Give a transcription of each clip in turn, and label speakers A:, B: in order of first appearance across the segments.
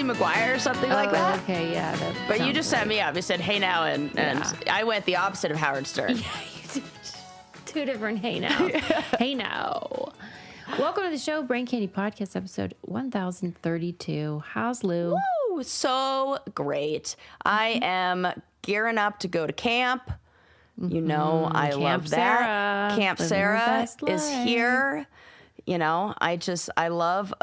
A: Lizzie McGuire or something like that.
B: Okay, yeah.
A: But you just set me up. You said, hey now, and I went the opposite of Howard Stern.
B: Yeah, you did. Two different hey now. Hey now. Welcome to the show, Brain Candy Podcast, episode 1032. How's Lou?
A: Woo! So great. I am gearing up to go to camp. You know, I love that.
B: Sarah.
A: Camp
B: Living
A: Sarah
B: her best
A: is
B: life.
A: here. You know, I love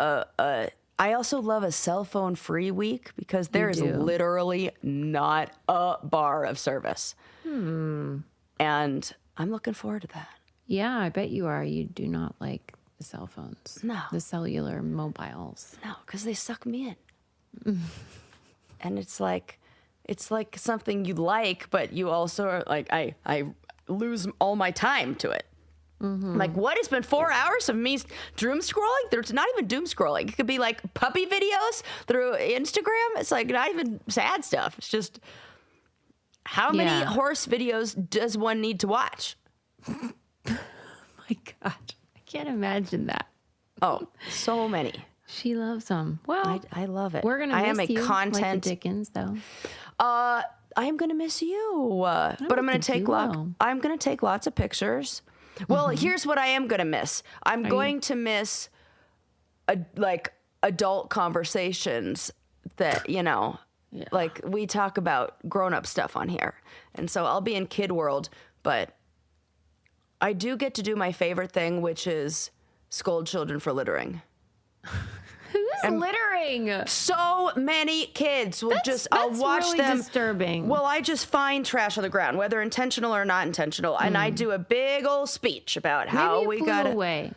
A: I also love a cell phone free week because there is literally not a bar of service. And I'm looking forward to that.
B: Yeah, I bet you are. You do not like the cell phones.
A: No.
B: The cellular mobiles.
A: No, because they suck me in. And it's like something you like, but you also are like, I lose all my time to it. Like, what? It's been 4 hours of me doom scrolling? There's not even doom scrolling. It could be like puppy videos through Instagram. It's like not even sad stuff. It's just how many horse videos does one need to watch?
B: My God. I can't imagine that.
A: Oh, so many.
B: She loves them. Well,
A: I love it.
B: We're going to miss
A: am a
B: you
A: content
B: like the Dickens, though.
A: I am going to miss you, but I'm going to take I'm going to take lots of pictures. Well, here's what I am going to miss. I'm going to miss like adult conversations that, you know, like we talk about grown-up stuff on here. And so I'll be in kid world, but I do get to do my favorite thing, which is scold children for littering.
B: Who's littering?
A: So many kids will I'll watch
B: really
A: them.
B: Disturbing.
A: Well, I just find trash on the ground, whether intentional or not intentional, and I do a big old speech about how we got
B: away.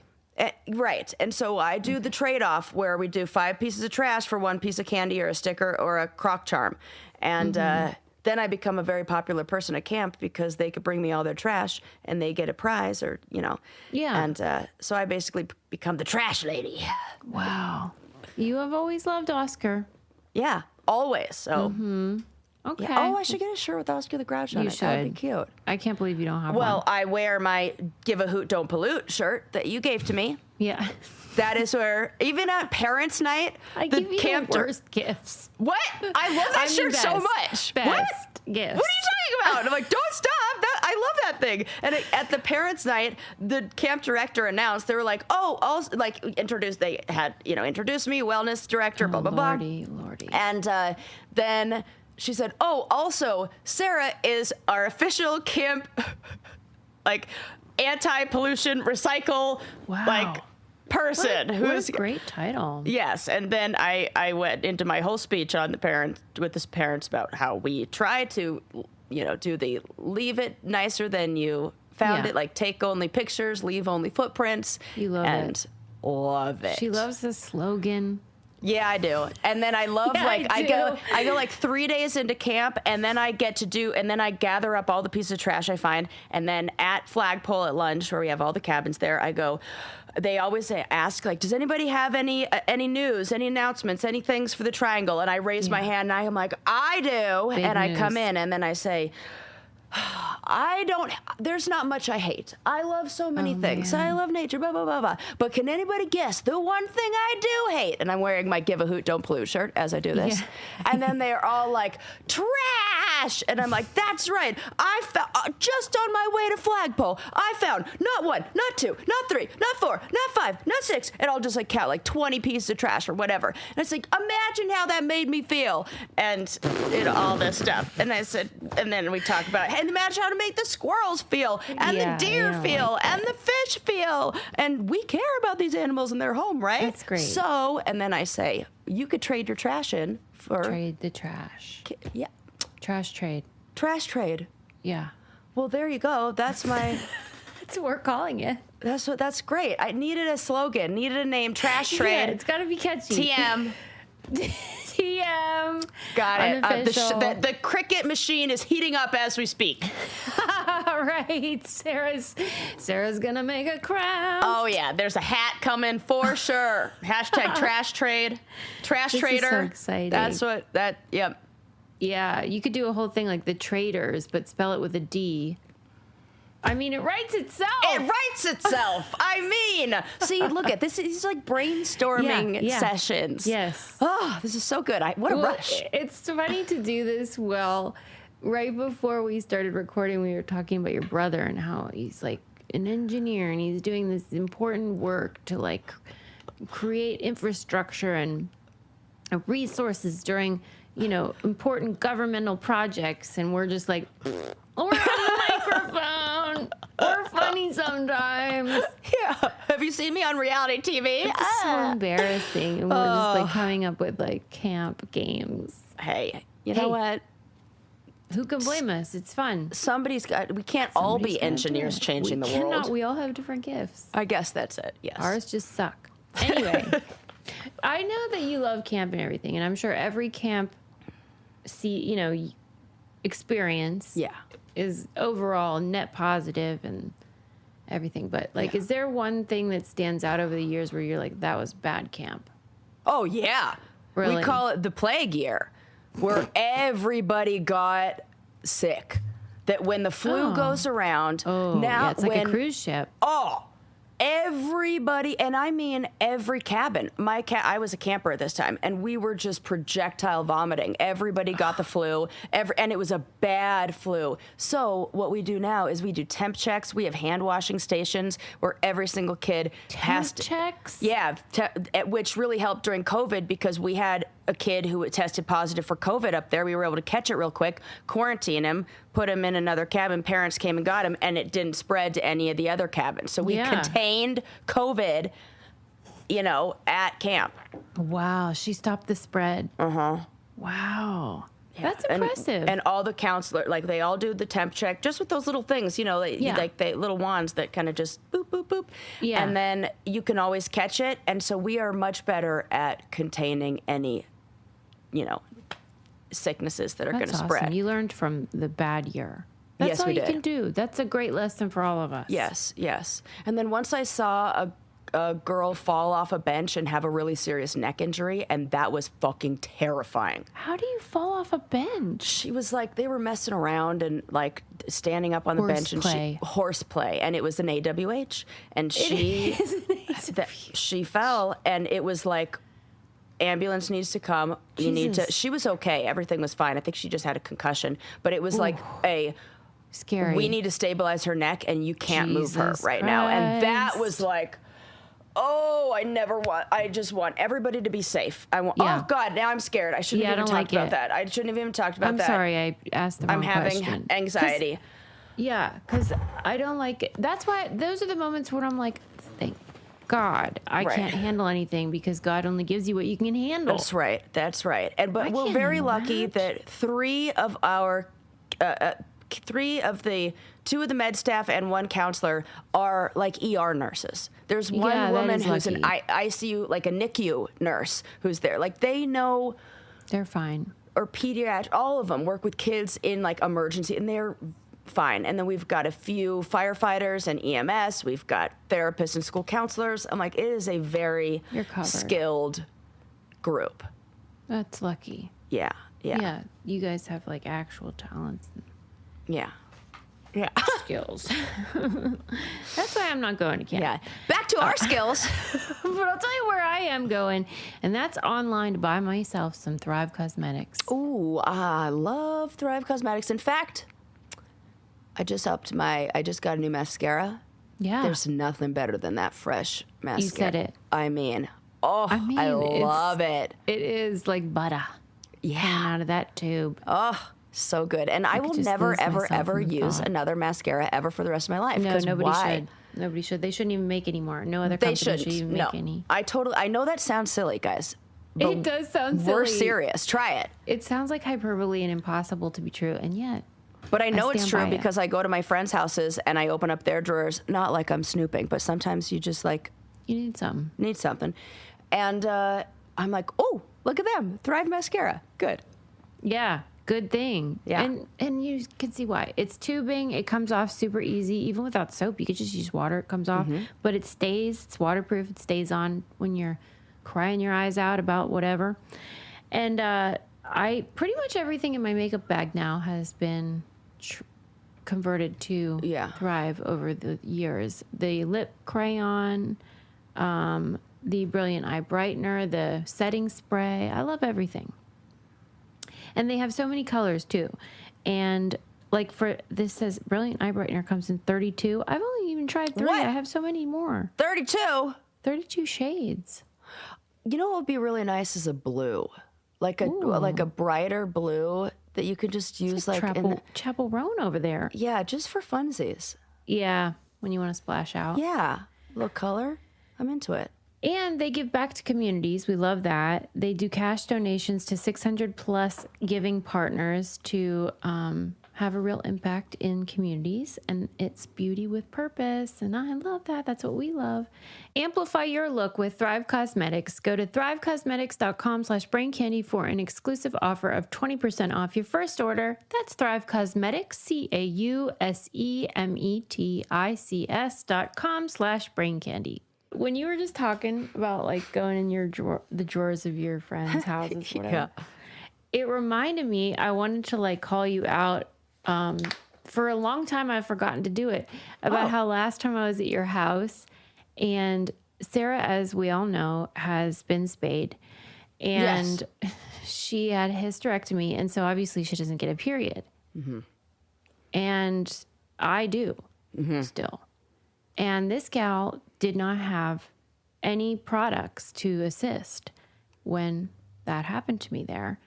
A: Right. And so I do the trade-off where we do 5 pieces of trash for 1 piece of candy or a sticker or a crock charm. And then I become a very popular person at camp because they could bring me all their trash and they get a prize or, you know.
B: Yeah.
A: And so I basically become the trash lady.
B: Wow. You have always loved Oscar.
A: Yeah, always. So,
B: Okay.
A: yeah. Oh, I should get a shirt with Oscar the Grouch on it.
B: should.
A: That would be cute.
B: I can't believe you don't have
A: Well,
B: one.
A: I wear my Give a Hoot, Don't Pollute shirt that you gave to me.
B: Yeah.
A: That is where, even at parents' night,
B: I
A: the
B: give you
A: camp
B: the worst gifts.
A: What? I love that shirt so much.
B: Best
A: What?
B: gifts.
A: What are you talking about? I'm like, don't stop. I love that thing. And at the parents' night, the camp director announced, they were like, oh, also, like, they had, you know, introduced me, wellness director, blah, blah, blah.
B: Lordy.
A: And then she said, oh, also, Sarah is our official camp, like, anti-pollution, recycle, like, person.
B: What a great title.
A: Yes, and then I went into my whole speech on with the parents about how we try to, you know, do the leave it nicer than you found it, like take only pictures, leave only footprints.
B: You love
A: it. Love it.
B: She loves the slogan.
A: Yeah, I do. And then I love I go like 3 days into camp and then I gather up all the pieces of trash I find, and then at Flagpole at lunch where we have all the cabins there, they always ask, like, does anybody have any news, any announcements, any things for the Triangle? And I raise my hand and I'm like, I do.
B: Big
A: and I
B: news.
A: come in and then I say, there's not much I hate. I love so many things.
B: Man.
A: I love nature, blah, blah, blah, blah. But can anybody guess the one thing I do hate? And I'm wearing my Give a Hoot, Don't Pollute shirt as I do this.
B: Yeah.
A: And then they're all like, trash. And I'm like, that's right. I found, just on my way to Flagpole, I found not 1, not 2, not 3, not 4, not 5, not 6. And I'll just like count like 20 pieces of trash or whatever. And it's like, imagine how that made me feel. And all this stuff. And I said, and then we talk about it. And imagine how to make the squirrels feel, and the deer feel, and the fish feel. And we care about these animals in their home, right?
B: That's great.
A: So, and then I say, you could trade your trash in for...
B: Trade the trash.
A: Yeah.
B: Trash trade.
A: Trash trade.
B: Yeah.
A: Well, there you go. That's my...
B: That's what we're calling it.
A: That's great. I needed a slogan, needed a name, trash trade.
B: Yeah, it's got to be catchy.
A: TM.
B: TM.
A: Got it.
B: Unofficial.
A: The cricket machine is heating up as we speak.
B: All right. Sarah's gonna make a crown.
A: Oh yeah, there's a hat coming for sure. Hashtag trash trade. Trash
B: this
A: trader.
B: Is so exciting.
A: That's what yep.
B: Yeah, you could do a whole thing like the traders, but spell it with a D. I mean, it writes itself.
A: It writes itself. I mean, see, look at this. It's like brainstorming sessions.
B: Yes.
A: Oh, this is so good. What a rush.
B: It's funny to do this. Well, right before we started recording, we were talking about your brother and how he's like an engineer and he's doing this important work to like create infrastructure and resources during, important governmental projects. And we're just like, we're on the microphone. We're funny sometimes.
A: Yeah. Have you seen me on reality TV?
B: It's just so embarrassing. And we're just like coming up with like camp games.
A: Hey, you know what?
B: Who can blame us? It's fun.
A: We can't all be engineers changing the world.
B: We all have different gifts.
A: I guess that's it, yes.
B: Ours just suck. Anyway, I know that you love camp and everything, and I'm sure every camp experience is overall net positive and everything. But is there one thing that stands out over the years where you're like, that was bad camp?
A: Oh, yeah.
B: Really?
A: We call it the plague year, where everybody got sick. That when the flu goes around,
B: it's like a cruise ship.
A: Everybody, and I mean every cabin. I was a camper at this time, and we were just projectile vomiting. Everybody got the flu, and it was a bad flu. So what we do now is we do temp checks. We have hand washing stations where every single kid has to.
B: Checks?
A: Yeah, which really helped during COVID because we had a kid who tested positive for COVID up there. We were able to catch it real quick, quarantine him, put him in another cabin. Parents came and got him, and it didn't spread to any of the other cabins. So we contained COVID, at camp.
B: Wow, she stopped the spread. Wow. Yeah. That's impressive.
A: And all the counselors, they all do the temp check just with those little things, like the little wands that kind of just boop, boop, boop. Yeah. And then you can always catch it. And so we are much better at containing any, sicknesses that are going to spread.
B: You learned from the bad year. That's all you can do. That's a great lesson for all of us.
A: Yes, yes. And then once I saw a girl fall off a bench and have a really serious neck injury, and that was fucking terrifying.
B: How do you fall off a bench?
A: She was they were messing around and standing up on the bench and horseplay, and it was an AWH, and she fell, and it was ambulance needs to come. You need to. She was okay. Everything was fine. I think she just had a concussion, but it was
B: scary.
A: We need to stabilize her neck, and you can't move her right now. And that was I just want everybody to be safe. Oh God, now I'm scared. I shouldn't have even talked about that. I shouldn't have even talked about that.
B: I'm sorry, I asked the wrong question.
A: I'm having anxiety.
B: Yeah, because I don't like it. That's why those are the moments where I'm like, thank God, I can't handle anything because God only gives you what you can handle.
A: That's right. But we're very lucky that two of the med staff and one counselor are ER nurses. There's one woman who's an ICU, a NICU nurse who's there. They know.
B: They're fine.
A: Or pediatric, all of them work with kids in emergency, and they're fine. And then we've got a few firefighters and EMS. We've got therapists and school counselors. I'm it is a very skilled group.
B: That's lucky.
A: Yeah.
B: Yeah, you guys have actual talents.
A: Yeah.
B: Skills. That's why I'm not going to camp.
A: Yeah. Back to our skills.
B: But I'll tell you where I am going, and that's online to buy myself some Thrive Cosmetics.
A: Ooh, I love Thrive Cosmetics. In fact, I just got a new mascara. Yeah. There's nothing better than that fresh mascara.
B: You said it.
A: I love it.
B: It is like butter.
A: Yeah.
B: Coming out of that tube.
A: Oh, so good. And I will never, ever, ever use another mascara ever for the rest of my life.
B: No, nobody should. Nobody should. They shouldn't even make any more. No other company should even make any.
A: I know that sounds silly, guys.
B: It does sound silly.
A: We're serious. Try it.
B: It sounds like hyperbole and impossible to be true, and yet.
A: But I know it's true because I go to my friends' houses and I open up their drawers. Not like I'm snooping, but sometimes you just
B: You need something.
A: Need something. And I'm like, oh, look at them. Thrive mascara. Good.
B: Yeah. Good thing.
A: Yeah.
B: And you can see why. It's tubing. It comes off super easy. Even without soap, you could just use water. It comes off. Mm-hmm. But it stays. It's waterproof. It stays on when you're crying your eyes out about whatever. And I pretty much everything in my makeup bag now has been converted to Thrive over the years. The lip crayon, the Brilliant Eye Brightener, the setting spray. I love everything. And they have so many colors too. And like for this says Brilliant Eye Brightener comes in 32. I've only even tried 3.
A: What?
B: I have so many more.
A: 32?
B: 32 shades.
A: You know what would be really nice is a blue. Like a brighter blue that you could just use like
B: Chaperone over there.
A: Yeah, just for funsies.
B: Yeah, when you want to splash out.
A: Yeah, a little color. I'm into it.
B: And they give back to communities. We love that. They do cash donations to 600 plus giving partners to have a real impact in communities. And it's beauty with purpose. And I love that. That's what we love. Amplify your look with Thrive Cosmetics. Go to thrivecosmetics.com/braincandy for an exclusive offer of 20% off your first order. That's Thrive Cosmetics, CAUSEMETICS.com/braincandy. When you were just talking about like going in your the drawers of your friends' houses, whatever, it reminded me, I wanted to like call you out. For a long time, I've forgotten to do it, about how last time I was at your house, and Sarah, as we all know, has been spayed, and she had a hysterectomy, and so obviously she doesn't get a period. And I do still. And this gal did not have any products to assist when that happened to me there.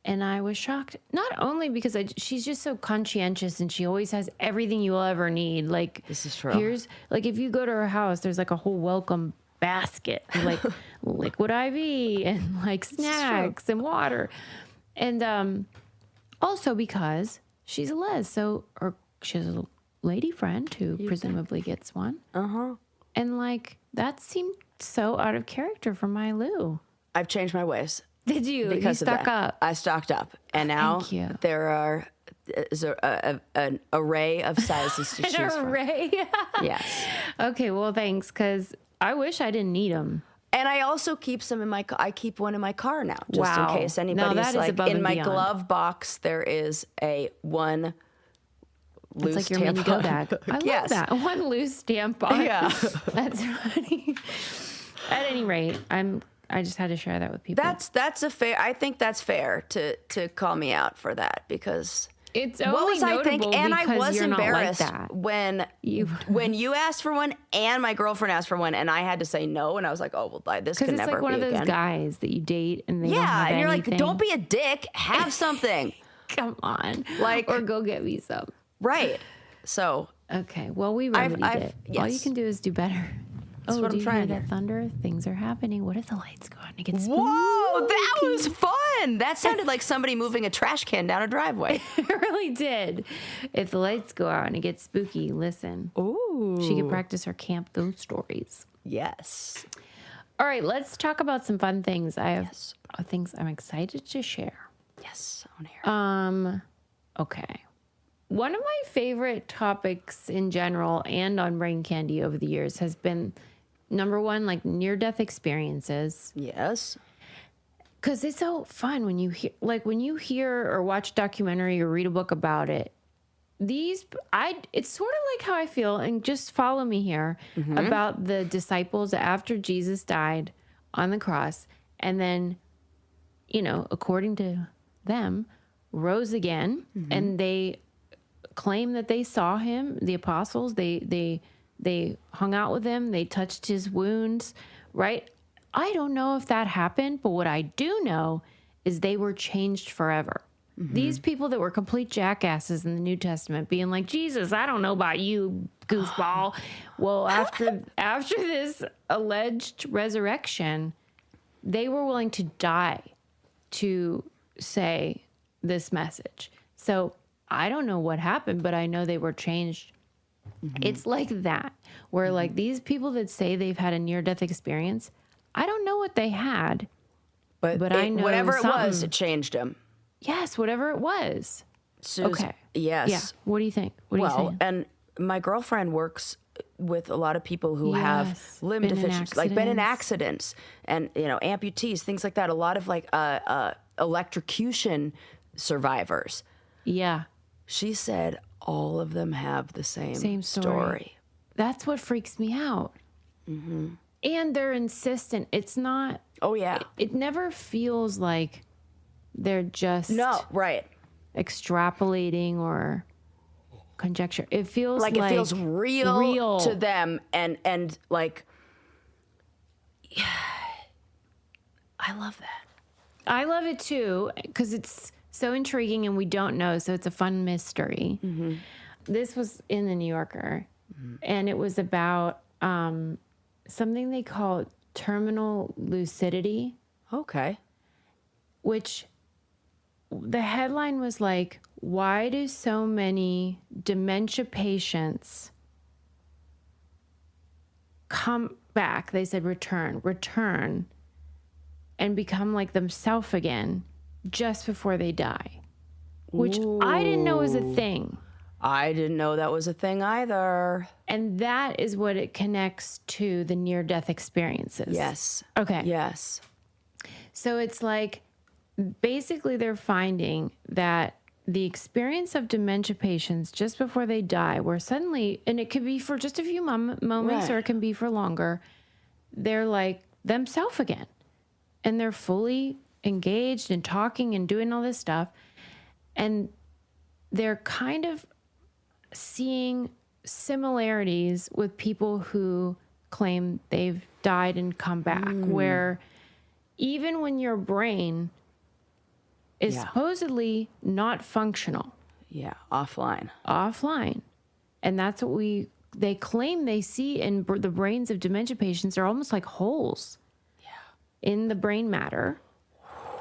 B: And I was shocked, not only because she's just so conscientious and she always has everything you will ever need. Like,
A: this is true.
B: Here's, like, if you go to her house, there's like a whole welcome basket, like liquid IV and like snacks and water. And also because she's a or she has a lady friend who presumably gets one. And like, that seemed so out of character for my Lou.
A: I've changed my ways.
B: Did you?
A: Because
B: you stock up.
A: I stocked up. And now there is an array of sizes to choose from.
B: An array?
A: Yes.
B: Okay, well, thanks, because I wish I didn't need them.
A: And I also keep some in I keep one in my car now, just in case anybody's like, in my glove box, there is one loose
B: it's like your mini go bag. I love that. One loose tampon.
A: Yeah.
B: That's funny. At any rate, I just had to share that with people.
A: That's a fair. I think that's fair to call me out for that, because
B: it's only notable
A: and I was
B: you're
A: embarrassed
B: not like that.
A: when you asked for one and my girlfriend asked for one and I had to say no, and I was like, oh well, this could never be again.
B: Because it's like one of those guys that you date and they don't have
A: and you're
B: anything.
A: like, don't be a dick, have something.
B: Come on, or go get me some.
A: Right. So
B: okay, well, we remedied it.
A: Yes.
B: All you can do is do better.
A: That's what I'm trying.
B: Do you hear that thunder? Things are happening. What if the lights go out and it gets spooky?
A: Whoa, that was fun. That sounded like somebody moving a trash can down a driveway.
B: It really did. If the lights go out and it gets spooky, listen.
A: Ooh.
B: She can practice her camp ghost stories.
A: Yes.
B: All right, let's talk about some fun things. I have things I'm excited to share.
A: Yes, I want to hear.
B: Okay. One of my favorite topics in general and on Brain Candy over the years has been, number one, like near-death experiences.
A: Yes.
B: Because it's so fun when you hear or watch a documentary or read a book about it. It's sort of like how I feel, and just follow me here, about the disciples after Jesus died on the cross, and then, according to them, rose again, and they claim that they saw him, the apostles, they hung out with him, they touched his wounds, right? I don't know if that happened, but what I do know is they were changed forever. These people that were complete jackasses in the New Testament being like, Jesus, I don't know about you, goofball. Well, after this alleged resurrection, they were willing to die to say this message. So I don't know what happened, but I know they were changed. It's like that, where like these people that say they've had a near-death experience, I don't know what they had, but I know
A: whatever
B: something.
A: It was, it changed them.
B: Yes, whatever it was. Okay.
A: Yes.
B: Yeah. What do you think? What are you saying?
A: And my girlfriend works with a lot of people who have limb deficiencies, like been in accidents and, amputees, things like that. A lot of like electrocution survivors.
B: Yeah.
A: She said all of them have the same story.
B: That's what freaks me out. Mm-hmm. And they're insistent. It's not.
A: Oh, yeah.
B: It never feels like they're just extrapolating or conjecture. It feels like
A: it feels real to them, and like, yeah, I love that.
B: I love it too because it's so intriguing and we don't know, so it's a fun mystery. Mm-hmm. This was in the New Yorker, and it was about something they call terminal lucidity.
A: Okay.
B: Which the headline was like, why do so many dementia patients come back? They said return, and become like themselves again just before they die, which I didn't know was a thing.
A: I didn't know that was a thing either.
B: And that is what it connects to the near-death experiences.
A: Yes.
B: Okay.
A: Yes.
B: So it's like, basically they're finding that the experience of dementia patients just before they die, where suddenly, and it could be for just a few moments or it can be for longer, they're like themselves again. And they're fully engaged and talking and doing all this stuff. And they're kind of seeing similarities with people who claim they've died and come back, where even when your brain is supposedly not functional.
A: Yeah, offline.
B: And that's what they claim they see in the brains of dementia patients are almost like holes in the brain matter.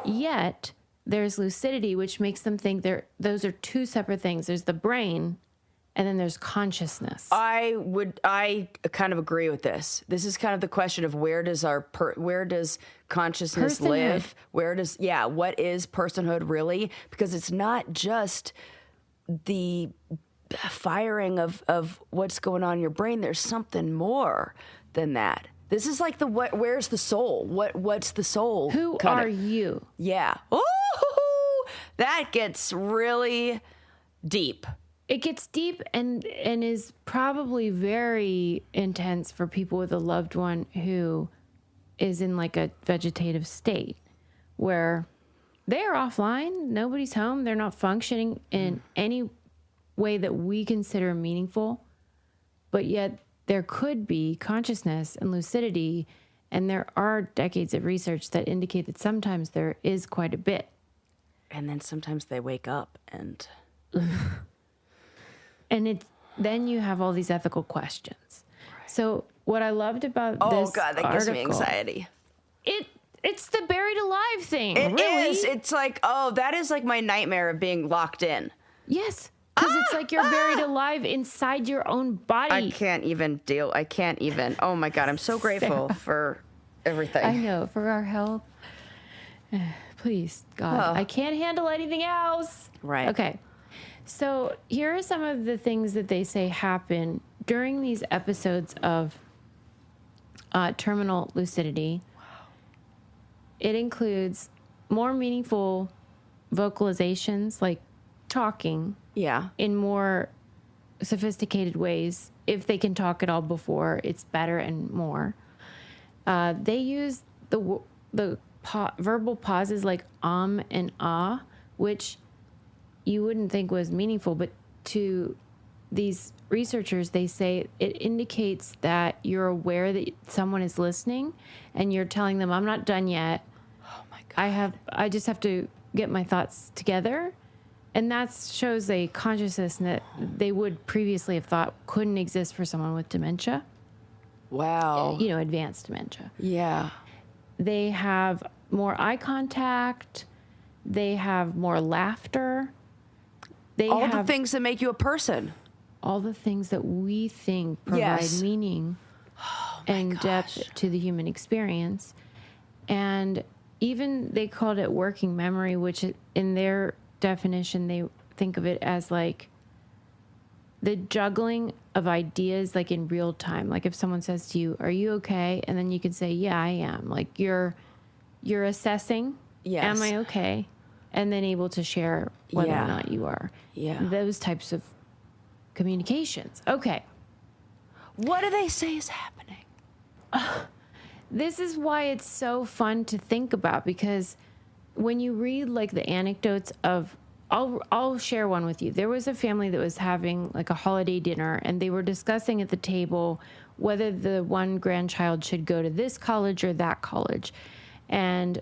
B: Yet there's lucidity, which makes them think those are two separate things. There's the brain, and then there's consciousness.
A: I kind of agree with this. This is kind of the question of where does consciousness live? What is personhood really? Because it's not just the firing of what's going on in your brain. There's something more than that. This is like where's the soul? What's the soul?
B: Who are you?
A: Yeah. Oh, that gets really deep.
B: It gets deep and is probably very intense for people with a loved one who is in like a vegetative state where they're offline, nobody's home, they're not functioning in any way that we consider meaningful, but yet there could be consciousness and lucidity, and there are decades of research that indicate that sometimes there is quite a bit.
A: And then sometimes they wake up and...
B: And then you have all these ethical questions. Right. So what I loved about this
A: God, that
B: article,
A: gives me anxiety.
B: It's the buried alive thing.
A: It
B: really
A: is. It's like, that is like my nightmare of being locked in.
B: Yes. Because it's like you're buried alive inside your own body.
A: I can't even. Oh my God, I'm so grateful for everything.
B: I know, for our health. Please, God. I can't handle anything else.
A: Right.
B: Okay. So here are some of the things that they say happen during these episodes of terminal lucidity. Wow. It includes more meaningful vocalizations, like talking.
A: Yeah.
B: In more sophisticated ways. If they can talk at all before, it's better and more. They use the verbal pauses like and ah, which you wouldn't think was meaningful, but to these researchers, they say it indicates that you're aware that someone is listening and you're telling them, I'm not done yet.
A: Oh my God.
B: I just have to get my thoughts together. And that shows a consciousness that they would previously have thought couldn't exist for someone with dementia.
A: Wow.
B: Advanced dementia.
A: Yeah.
B: They have more eye contact. They have more laughter.
A: All the things that make you a person.
B: All the things that we think provide meaning and depth to the human experience. And even they called it working memory, which in their definition, they think of it as like the juggling of ideas, like in real time. Like if someone says to you, are you okay? And then you can say, yeah, I am. Like you're assessing, am I okay? And then able to share whether or not you are.
A: Yeah.
B: Those types of communications. Okay.
A: What do they say is happening?
B: This is why it's so fun to think about, because when you read like the anecdotes of, I'll share one with you. There was a family that was having like a holiday dinner, and they were discussing at the table whether the one grandchild should go to this college or that college. And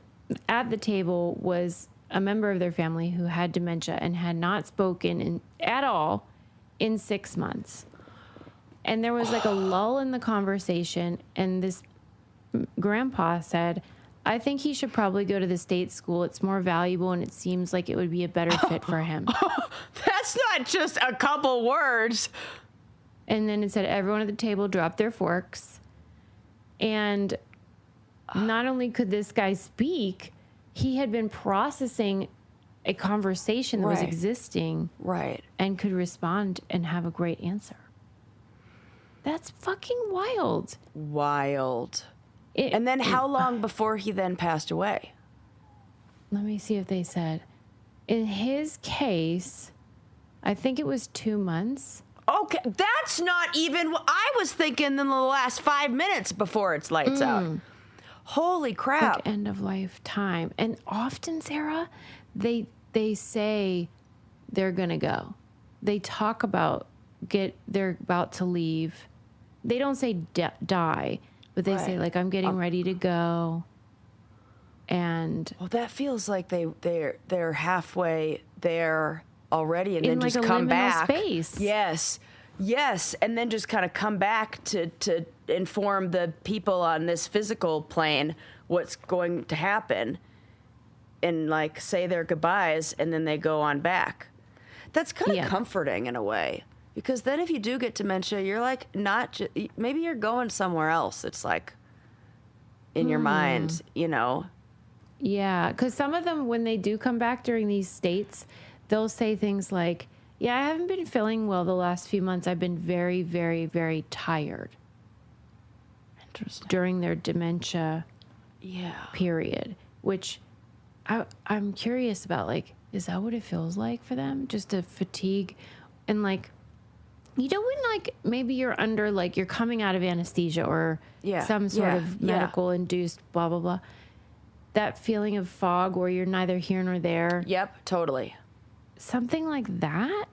B: at the table was a member of their family who had dementia and had not spoken at all in 6 months. And there was like a lull in the conversation, and this grandpa said, I think he should probably go to the state school. It's more valuable, and it seems like it would be a better fit for him.
A: That's not just a couple words.
B: And then it said everyone at the table dropped their forks. And not only could this guy speak, he had been processing a conversation that was
A: Right.
B: existing.
A: Right.
B: And could respond and have a great answer. That's fucking wild.
A: Wild. And then how long before he then passed away?
B: Let me see if they said. In his case, I think it was 2 months.
A: Okay, that's not even what I was thinking in the last 5 minutes before it's lights out. Holy crap.
B: Like end of life time. And often, Sarah, they say they're going to go. They talk about they're about to leave. They don't say die, but they say like, I'm getting ready to go. And
A: well, that feels like they're halfway there already, and then
B: like
A: just
B: a
A: come
B: liminal
A: back.
B: Space.
A: Yes, and then just kind of come back to inform the people on this physical plane what's going to happen, and like say their goodbyes, and then they go on back. That's kind of comforting in a way, because then if you do get dementia, you're like maybe you're going somewhere else. It's like in your mind, you know.
B: Yeah, because some of them, when they do come back during these states, they'll say things like, yeah, I haven't been feeling well the last few months. I've been very, very, very tired.
A: Interesting.
B: During their dementia period, which I'm curious about, like, is that what it feels like for them? Just a fatigue? And like, you know, when like maybe you're under, like you're coming out of anesthesia or some sort of medical induced blah, blah, blah. That feeling of fog where you're neither here nor there.
A: Yep, totally.
B: Something like that.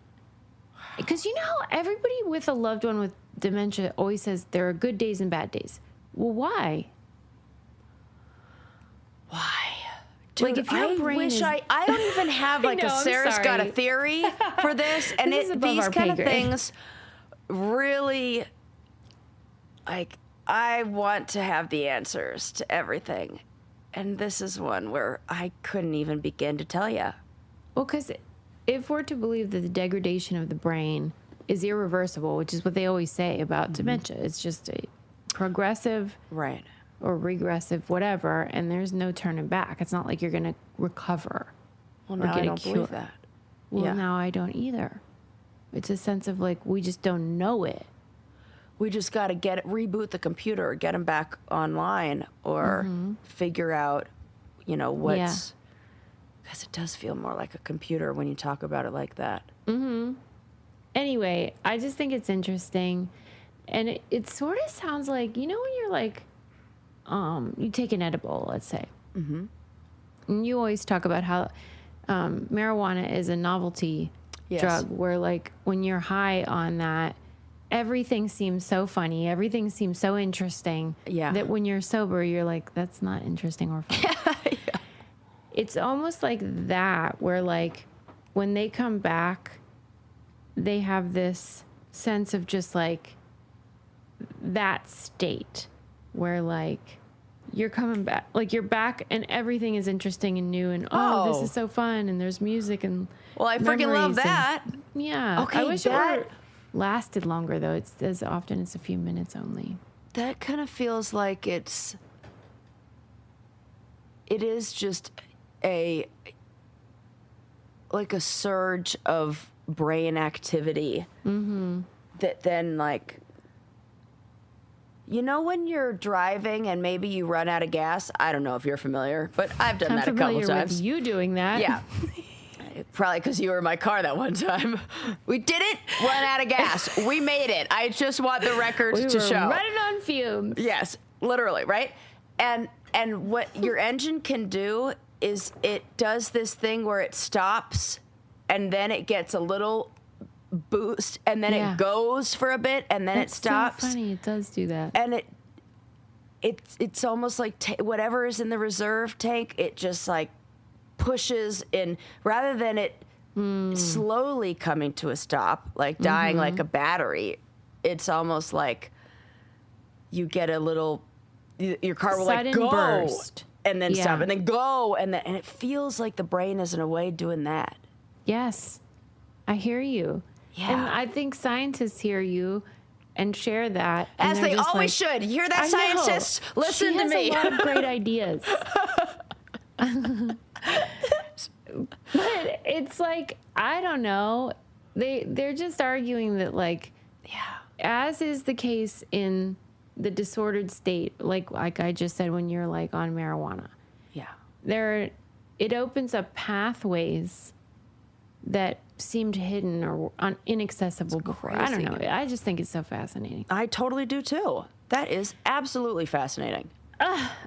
B: Because you know how everybody with a loved one with dementia always says there are good days and bad days. Well, why?
A: Why? Dude,
B: Like, if your brain is...
A: I don't even have like
B: know,
A: a
B: I'm
A: Sarah's got a
B: sorry.
A: theory for this, and
B: This is above
A: these
B: our
A: kind
B: pay
A: of
B: grade.
A: things really, like, I want to have the answers to everything, and this is one where I couldn't even begin to tell you.
B: Well, because if we're to believe that the degradation of the brain is irreversible, which is what they always say about dementia, it's just a progressive
A: Right.
B: or regressive, whatever, and there's no turning back. It's not like you're going to recover.
A: Well,
B: or
A: now
B: get
A: I
B: a
A: don't
B: cure.
A: believe that.
B: Well, now I don't either. It's a sense of like, we just don't know it.
A: We just got to reboot the computer, or get them back online, or figure out, you know, what's, because it does feel more like a computer when you talk about it like that.
B: Anyway, I just think it's interesting. And it sort of sounds like, you know, when you're like, you take an edible, let's say. And you always talk about how marijuana is a novelty drug, where like when you're high on that, everything seems so funny, everything seems so interesting, that when you're sober, you're like, that's not interesting or funny. It's almost like that, where like when they come back, they have this sense of just like that state where like you're coming back, like you're back and everything is interesting and new, and this is so fun, and there's music and
A: Well, I freaking love
B: memories and-
A: that.
B: yeah.
A: Okay,
B: I wish
A: that-
B: it were lasted longer though. It's as often it's a few minutes only.
A: That kind of feels like it is just a surge of brain activity that then, like, you know, when you're driving and maybe you run out of gas. I don't know if you're familiar, but I've done
B: I'm
A: that a couple
B: familiar
A: times.
B: with you doing that.
A: Yeah. Probably because you were in my car that one time. We didn't run out of gas. We made it. I just want the record to show.
B: Running on fumes.
A: Yes, literally, right? And what your engine can do is it does this thing where it stops and then it gets a little boost and then it goes for a bit and then it stops.
B: So funny, it does do that.
A: And it's almost like whatever is in the reserve tank, it just like pushes in rather than it slowly coming to a stop, like dying like a battery. It's almost like you get a little, your car will
B: Sudden
A: like go
B: burst.
A: and then stop and then go and it feels like the brain is in a way doing that.
B: Yes, I hear you.
A: Yeah.
B: And I think scientists hear you and share that.
A: As
B: and
A: they
B: just
A: always should. You hear that,
B: I
A: scientists?
B: know.
A: Listen
B: she
A: to
B: has
A: me.
B: a lot of great ideas. But it's like, I don't know. They're just arguing that, like, as is the case in the disordered state, like I just said, when you're like on marijuana. Yeah. It opens up pathways that seemed hidden or inaccessible before. I don't know. I just think it's so fascinating.
A: I totally do too. That is absolutely fascinating.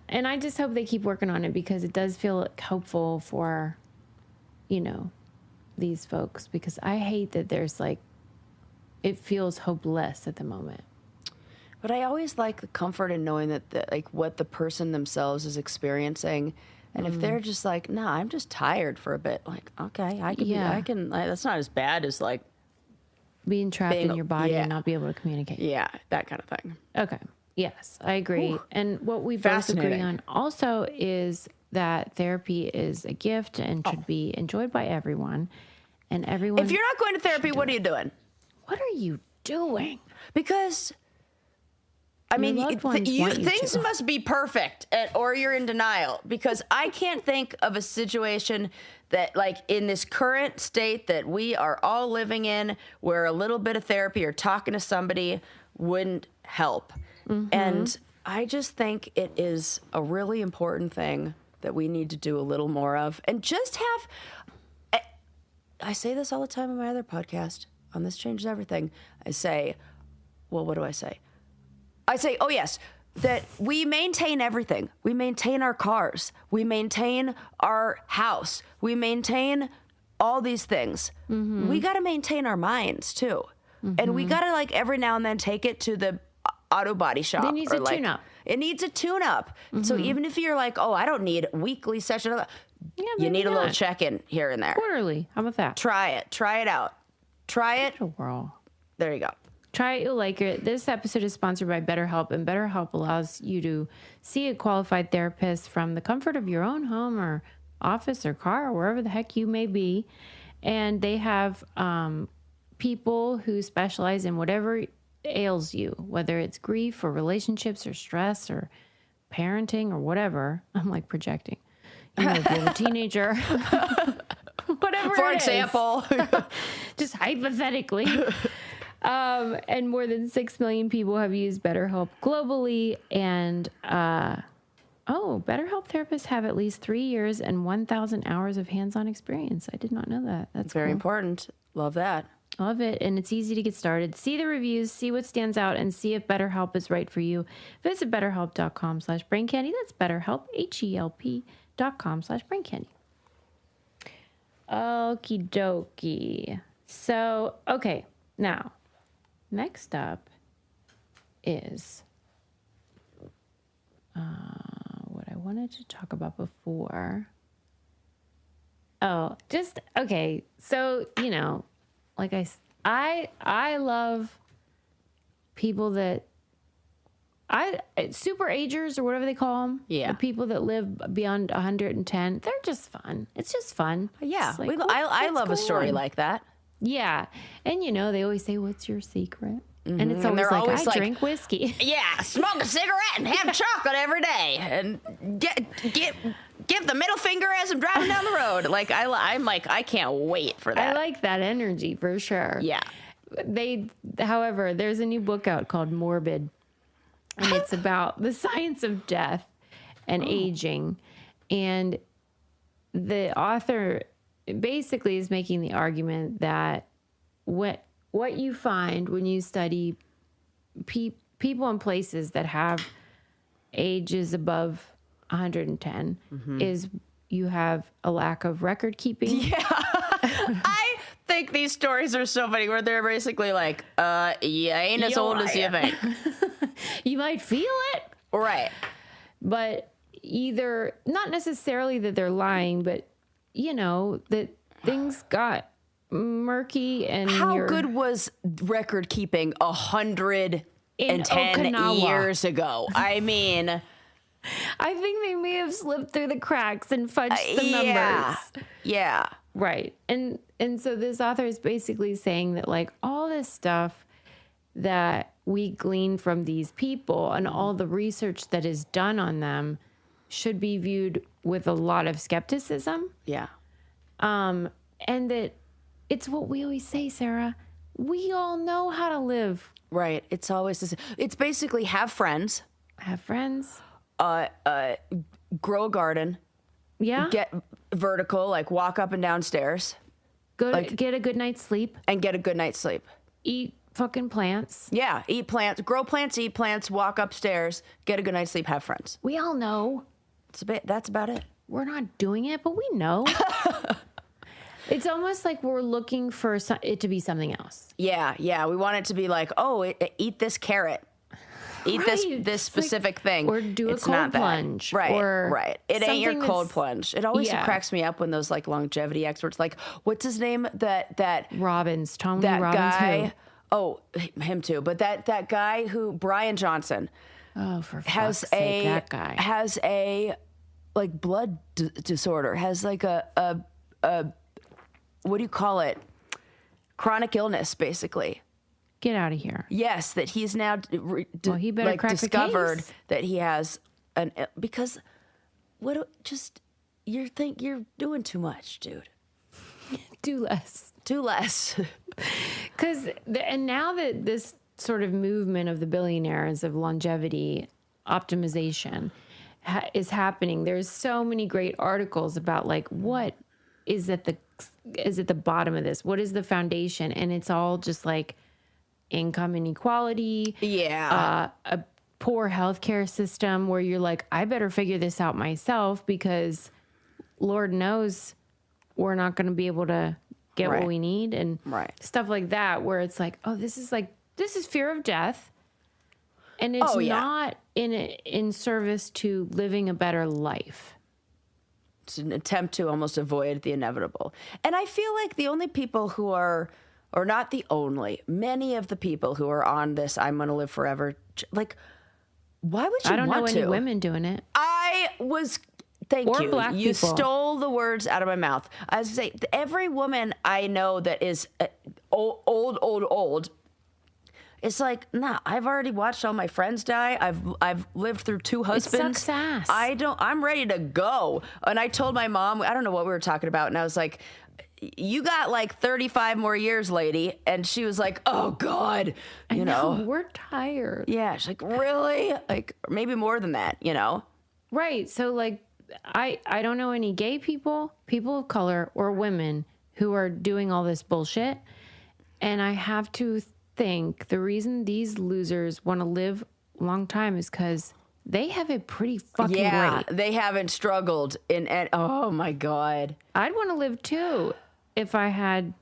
B: And I just hope they keep working on it because it does feel like hopeful for, these folks, because I hate that there's like, it feels hopeless at the moment.
A: But I always like the comfort in knowing that like what the person themselves is experiencing. And if they're just like, nah, I'm just tired for a bit. Like, okay, I can, that's not as bad as like
B: being trapped in your body and not be able to communicate.
A: Yeah, that kind of thing.
B: Okay. Yes, I agree. Ooh. And what we both agree on also is that therapy is a gift and should be enjoyed by everyone. And everyone.
A: If you're not going to therapy, what are you doing?
B: What are you doing?
A: Because, I mean, things must be perfect or you're in denial. Because I can't think of a situation that, like, in this current state that we are all living in, where a little bit of therapy or talking to somebody wouldn't help. And I just think it is a really important thing that we need to do a little more of. And just have, I say this all the time on my other podcast, on This Changes Everything. I say, well, what do I say? I say, oh, yes, that we maintain everything. We maintain our cars. We maintain our house. We maintain all these things. We got to maintain our minds, too. And we got to, like, every now and then take it to the auto body shop.
B: It needs a tune-up.
A: It needs a tune-up. So even if you're like, oh, I don't need weekly session, you need a little check-in here and there.
B: Quarterly. How about that?
A: Try it. Try it out. Try it.
B: Give it a whirl.
A: There you go.
B: Try it, you'll like it. This episode is sponsored by BetterHelp, and BetterHelp allows you to see a qualified therapist from the comfort of your own home or office or car or wherever the heck you may be. And they have people who specialize in whatever ails you, whether it's grief or relationships or stress or parenting or whatever. I'm like projecting. If you have a teenager, whatever.
A: For example,
B: just hypothetically. And more than 6 million people have used BetterHelp globally. And, BetterHelp therapists have at least 3 years and 1,000 hours of hands-on experience. I did not know that. That's
A: very
B: cool.
A: important. Love that.
B: Love it. And it's easy to get started. See the reviews, see what stands out, and see if BetterHelp is right for you. Visit BetterHelp.com/braincandy. That's BetterHelp, HELP.com/braincandy. Okie dokie. So, okay. Now, next up is what I wanted to talk about before. Oh, just, okay. So, like I love people that super agers or whatever they call them.
A: Yeah.
B: The people that live beyond 110. They're just fun. It's just fun.
A: Yeah.
B: Like,
A: I love a story like that.
B: Yeah. And they always say, what's your secret? And it's always like, I drink whiskey.
A: Yeah, smoke a cigarette and have chocolate every day, and give the middle finger as I'm driving down the road. Like I'm like, I can't wait for that.
B: I like that energy for sure.
A: Yeah.
B: However, there's a new book out called Morbid, and it's about the science of death and aging, and the author basically is making the argument that what you find when you study people in places that have ages above 110 is you have a lack of record keeping.
A: Yeah. I think these stories are so funny where they're basically like, you ain't as old as you think.
B: You might feel it.
A: Right.
B: But either, not necessarily that they're lying, but, that things got murky and
A: how good was record keeping 110 years ago? I mean,
B: I think they may have slipped through the cracks and fudged the numbers.
A: Yeah.
B: Right. And so this author is basically saying that like all this stuff that we glean from these people and all the research that is done on them should be viewed with a lot of skepticism.
A: Yeah.
B: And that it's what we always say, Sarah. We all know how to live.
A: Right. It's always the same. It's basically have friends.
B: Have friends.
A: Grow a garden.
B: Yeah.
A: Get vertical, like walk up and down stairs.
B: Get a good night's sleep.
A: And get a good night's sleep.
B: Eat fucking plants.
A: Yeah. Eat plants. Grow plants, eat plants, walk upstairs, get a good night's sleep, have friends.
B: We all know.
A: That's about it.
B: We're not doing it, but we know. It's almost like we're looking for it to be something else.
A: Yeah, yeah. We want it to be like, eat this carrot. Eat this specific thing.
B: Or do a cold plunge.
A: Right,
B: or
A: right. It ain't your cold plunge. It always cracks me up when those like longevity experts, like, what's his name? That
B: Tony Robbins.
A: Guy.
B: Who?
A: Oh, him too. But that guy who, Brian Johnson.
B: Oh, for fuck's sake, that guy.
A: Has a like blood disorder. Has like a what do you call it? Chronic illness, basically.
B: Get out of here.
A: Yes, that he's now
B: he better crack
A: discovered
B: the case.
A: that he has because you're doing too much, dude.
B: Do less.
A: Do less.
B: Because and now that this sort of movement of the billionaires of longevity optimization is happening, there's so many great articles about like what is at the bottom of this? What is the foundation? And it's all just like income inequality.
A: Yeah.
B: A poor healthcare system where you're like, I better figure this out myself because Lord knows we're not going to be able to get what we need and stuff like that, where it's like, oh, this is fear of death. And it's not in service to living a better life.
A: It's an attempt to almost avoid the inevitable. And I feel like the only people who are, or not the only, many of the people who are on this I'm going to live forever, like, why would you want to?
B: I don't know any women doing it.
A: Thank
B: or
A: you.
B: Black
A: you
B: people.
A: Stole the words out of my mouth. I was say every woman I know that is old. It's like, nah, I've already watched all my friends die. I've lived through 2 husbands.
B: It sucks ass.
A: I'm ready to go. And I told my mom, I don't know what we were talking about, and I was like, you got like 35 more years, lady. And she was like, oh God, you know.
B: We're tired.
A: Yeah, she's like, really? Like maybe more than that, you know?
B: Right. So like I don't know any gay people of color, or women who are doing all this bullshit. And I have to think the reason these losers want to live a long time is because they have it pretty fucking great.
A: They haven't struggled oh my God.
B: I'd want to live too if I had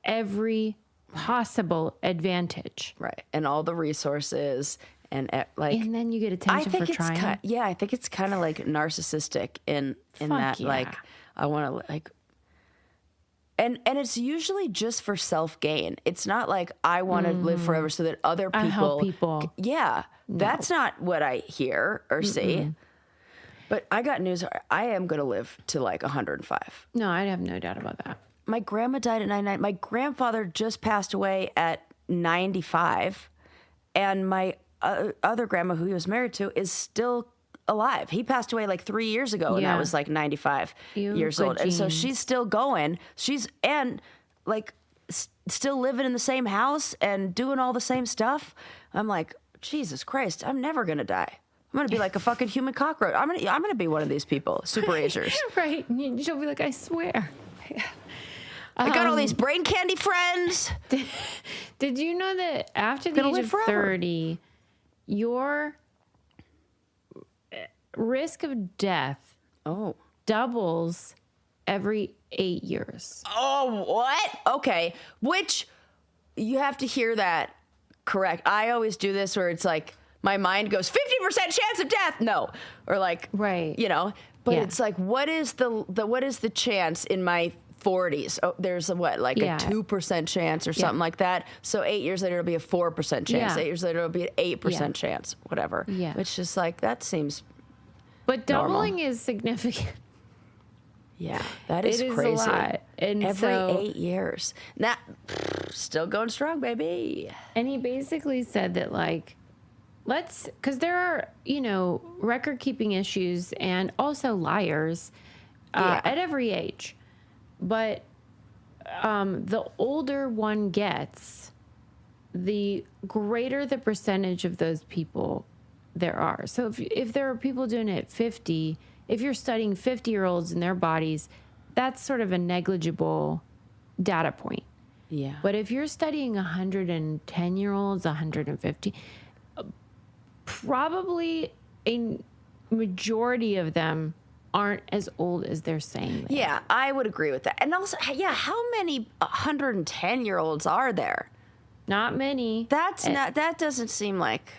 B: every possible advantage.
A: Right. And all the resources and
B: then you get attention for trying.
A: I think it's kind of like narcissistic in that like I want to like. And it's usually just for self-gain. It's not like I want to live forever so that other people...
B: I help people.
A: Yeah. No. That's not what I hear or see. But I got news. I am going to live to like 105.
B: No, I have no doubt about that.
A: My grandma died at 99. My grandfather just passed away at 95. And my other grandma, who he was married to, is still alive. He passed away like 3 years ago, and I was like 95 years old. And so she's still going. She's still living in the same house and doing all the same stuff. I'm like, Jesus Christ, I'm never gonna die. I'm gonna be like a fucking human cockroach. I'm gonna be one of these people, super agers.
B: Right. She'll be like, I swear.
A: I got all these brain candy friends.
B: Did you know that after the age of 30, your risk of death doubles every 8 years?
A: Oh, what? Okay. Which you have to hear that correct. I always do this where it's like my mind goes 50% chance of death. No. Or like,
B: right.
A: You know, but it's like, what is the chance in my 40s? Oh, there's a 2% chance or something like that. So 8 years later, it'll be a 4% chance.
B: Yeah.
A: 8 years later, it'll be an 8% chance, whatever.
B: Yeah.
A: It's just like, that seems
B: But doubling
A: normal.
B: is significant.
A: Yeah, that is crazy.
B: It is a lot. And
A: every
B: so,
A: 8 years. Now, still going strong, baby.
B: And he basically said that, like, because there are, record keeping issues and also liars at every age. But the older one gets, the greater the percentage of those people there are. So if there are people doing it at 50, if you're studying 50-year-olds and their bodies, that's sort of a negligible data point.
A: Yeah.
B: But if you're studying 110-year-olds, 150, probably a majority of them aren't as old as they're saying they are.
A: Yeah, I would agree with that. And also, how many 110-year-olds are there?
B: Not many.
A: That doesn't seem like...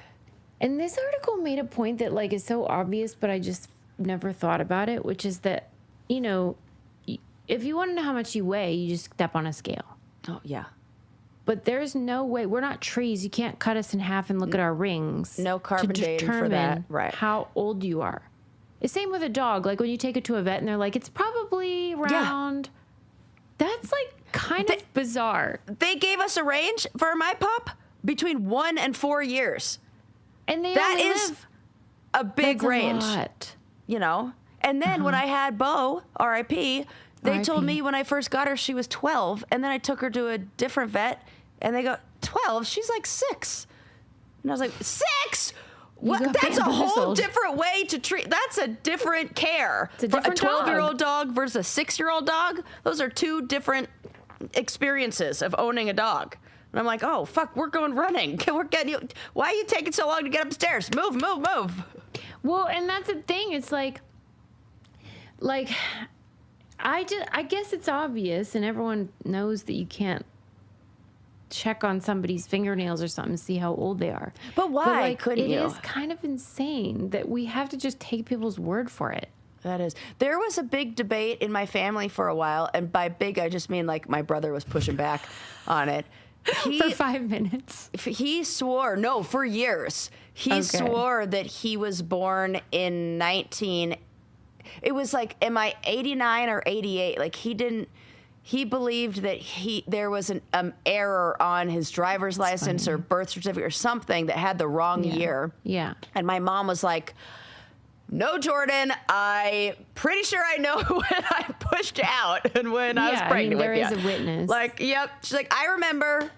B: And this article made a point that, like, is so obvious, but I just never thought about it, which is that, if you want to know how much you weigh, you just step on a scale.
A: Oh, yeah.
B: But there's no way. We're not trees. You can't cut us in half and look at our rings.
A: No carbon dating for that. Right.
B: How old you are. The same with a dog. Like when you take it to a vet and they're like, it's probably around. Yeah. That's like kind of bizarre.
A: They gave us a range for my pup between 1 and 4 years.
B: And
A: that is a big range.
B: A lot.
A: And then when I had Bo, R.I.P., they told me when I first got her, she was 12. And then I took her to a different vet and they go, 12? She's like 6. And I was like, 6? What? That's a whole different way to treat. That's a different care.
B: It's a different
A: 12-year-old dog versus a 6-year-old dog. Those are two different experiences of owning a dog. And I'm like, oh, fuck, we're going running. We're getting you. Why are you taking so long to get upstairs? Move.
B: Well, and that's the thing. It's like, I guess it's obvious, and everyone knows that you can't check on somebody's fingernails or something to see how old they are.
A: But why couldn't you?
B: It is kind of insane that we have to just take people's word for it.
A: That is. There was a big debate in my family for a while, and by big, I just mean like my brother was pushing back on it.
B: For 5 minutes.
A: He swore, no, for years. He swore that he was born in it was like, am I 89 or 88? Like he believed that there was an error on his driver's license or birth certificate or something that had the wrong year.
B: Yeah.
A: And my mom was like, no, Jordan, I pretty sure I know when I pushed out and when I was pregnant with you.
B: There is a witness.
A: Like, yep. She's like, I remember.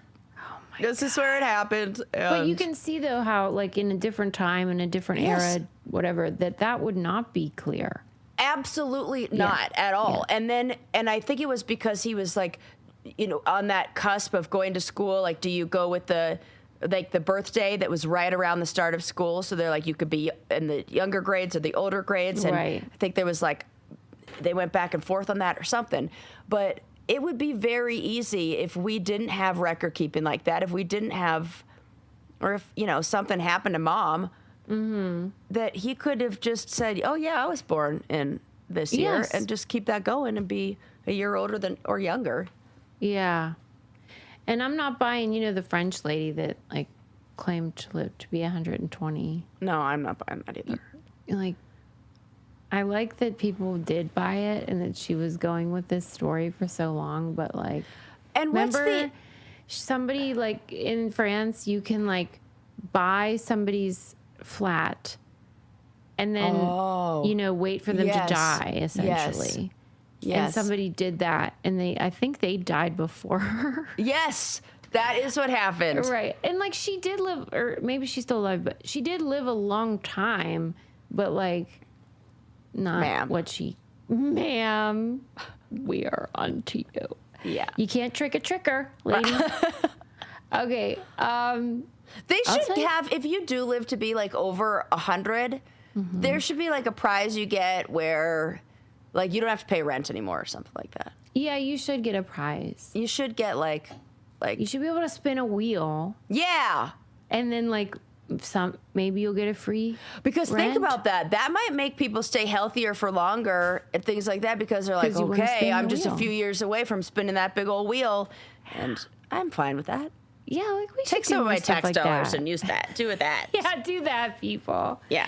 A: This is where it happened.
B: But you can see, though, how, like, in a different time, in a different era, whatever, that would not be clear.
A: Absolutely not at all. Yeah. And I think it was because he was, like, on that cusp of going to school. Like, do you go with the birthday that was right around the start of school? So they're like, you could be in the younger grades or the older grades. And I think there was, like, they went back and forth on that or something. But it would be very easy if we didn't have record keeping like that, if we didn't have, or if, something happened to Mom, that he could have just said, oh, yeah, I was born in this year, and just keep that going and be a year older than or younger.
B: Yeah. And I'm not buying, the French lady that, like, claimed to live to be 120.
A: No, I'm not buying that either.
B: Like, I like that people did buy it and that she was going with this story for so long, but, like,
A: and
B: remember somebody, like, in France, you can, like, buy somebody's flat and then, wait for them to die, essentially. Yes. And somebody did that, and I think they died before her.
A: Yes, that is what happened.
B: Right. And, like, she did live, or maybe she's still alive, but she did live a long time, but, like, not what she... Ma'am. we are onto you.
A: Yeah.
B: You can't trick a tricker, lady. Okay.
A: They
B: I'll
A: should
B: tell you-
A: have, if you do live to be like over 100, there should be like a prize you get where like you don't have to pay rent anymore or something like that.
B: Yeah, you should get a prize.
A: You should get like,
B: You should be able to spin a wheel,
A: yeah.
B: and then like maybe you'll get a free.
A: Because
B: rent.
A: think about that. That might make people stay healthier for longer and things like that because they're like,
B: 'Cause you wanna
A: okay,
B: spin
A: I'm
B: the
A: just a
B: wheel.
A: few years away from spinning that big old wheel. And I'm fine with that.
B: Yeah, like we
A: Take
B: should do
A: some of
B: more
A: my
B: stuff
A: tax
B: like
A: dollars
B: that.
A: and use that. Do with that.
B: Yeah, do that, people.
A: Yeah.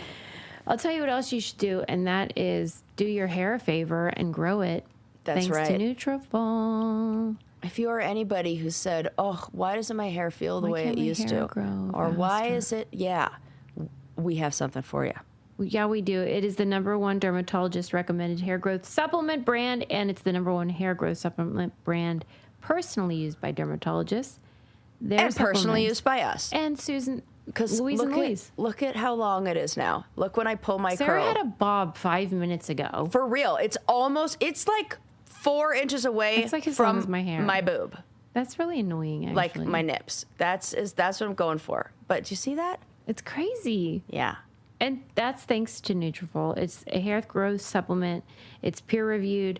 B: I'll tell you what else you should do, and that is do your hair a favor and grow it.
A: That's
B: thanks to
A: right.
B: Nutrafol.
A: If you are anybody who said, oh, why doesn't my hair feel the
B: Why
A: way
B: can't
A: it
B: my
A: used
B: hair
A: to?
B: grow
A: Or why
B: faster?
A: is it? Yeah. We have something for you.
B: Yeah, we do. It is the #1 dermatologist recommended hair growth supplement brand, and it's the #1 hair growth supplement brand personally used by dermatologists. Their
A: And personally
B: supplements-
A: used by us.
B: And Susan,
A: Because
B: Louise and Louise.
A: look at how long it is now. Look when I pull my
B: Sarah
A: curl.
B: had a bob 5 minutes ago.
A: For real. It's like 4 inches away
B: It's like as
A: from
B: long as my hair.
A: my boob.
B: That's really annoying, actually.
A: Like my nips. That's what I'm going for. But do you see that?
B: It's crazy.
A: Yeah.
B: And that's thanks to Nutrafol. It's a hair growth supplement. It's peer-reviewed,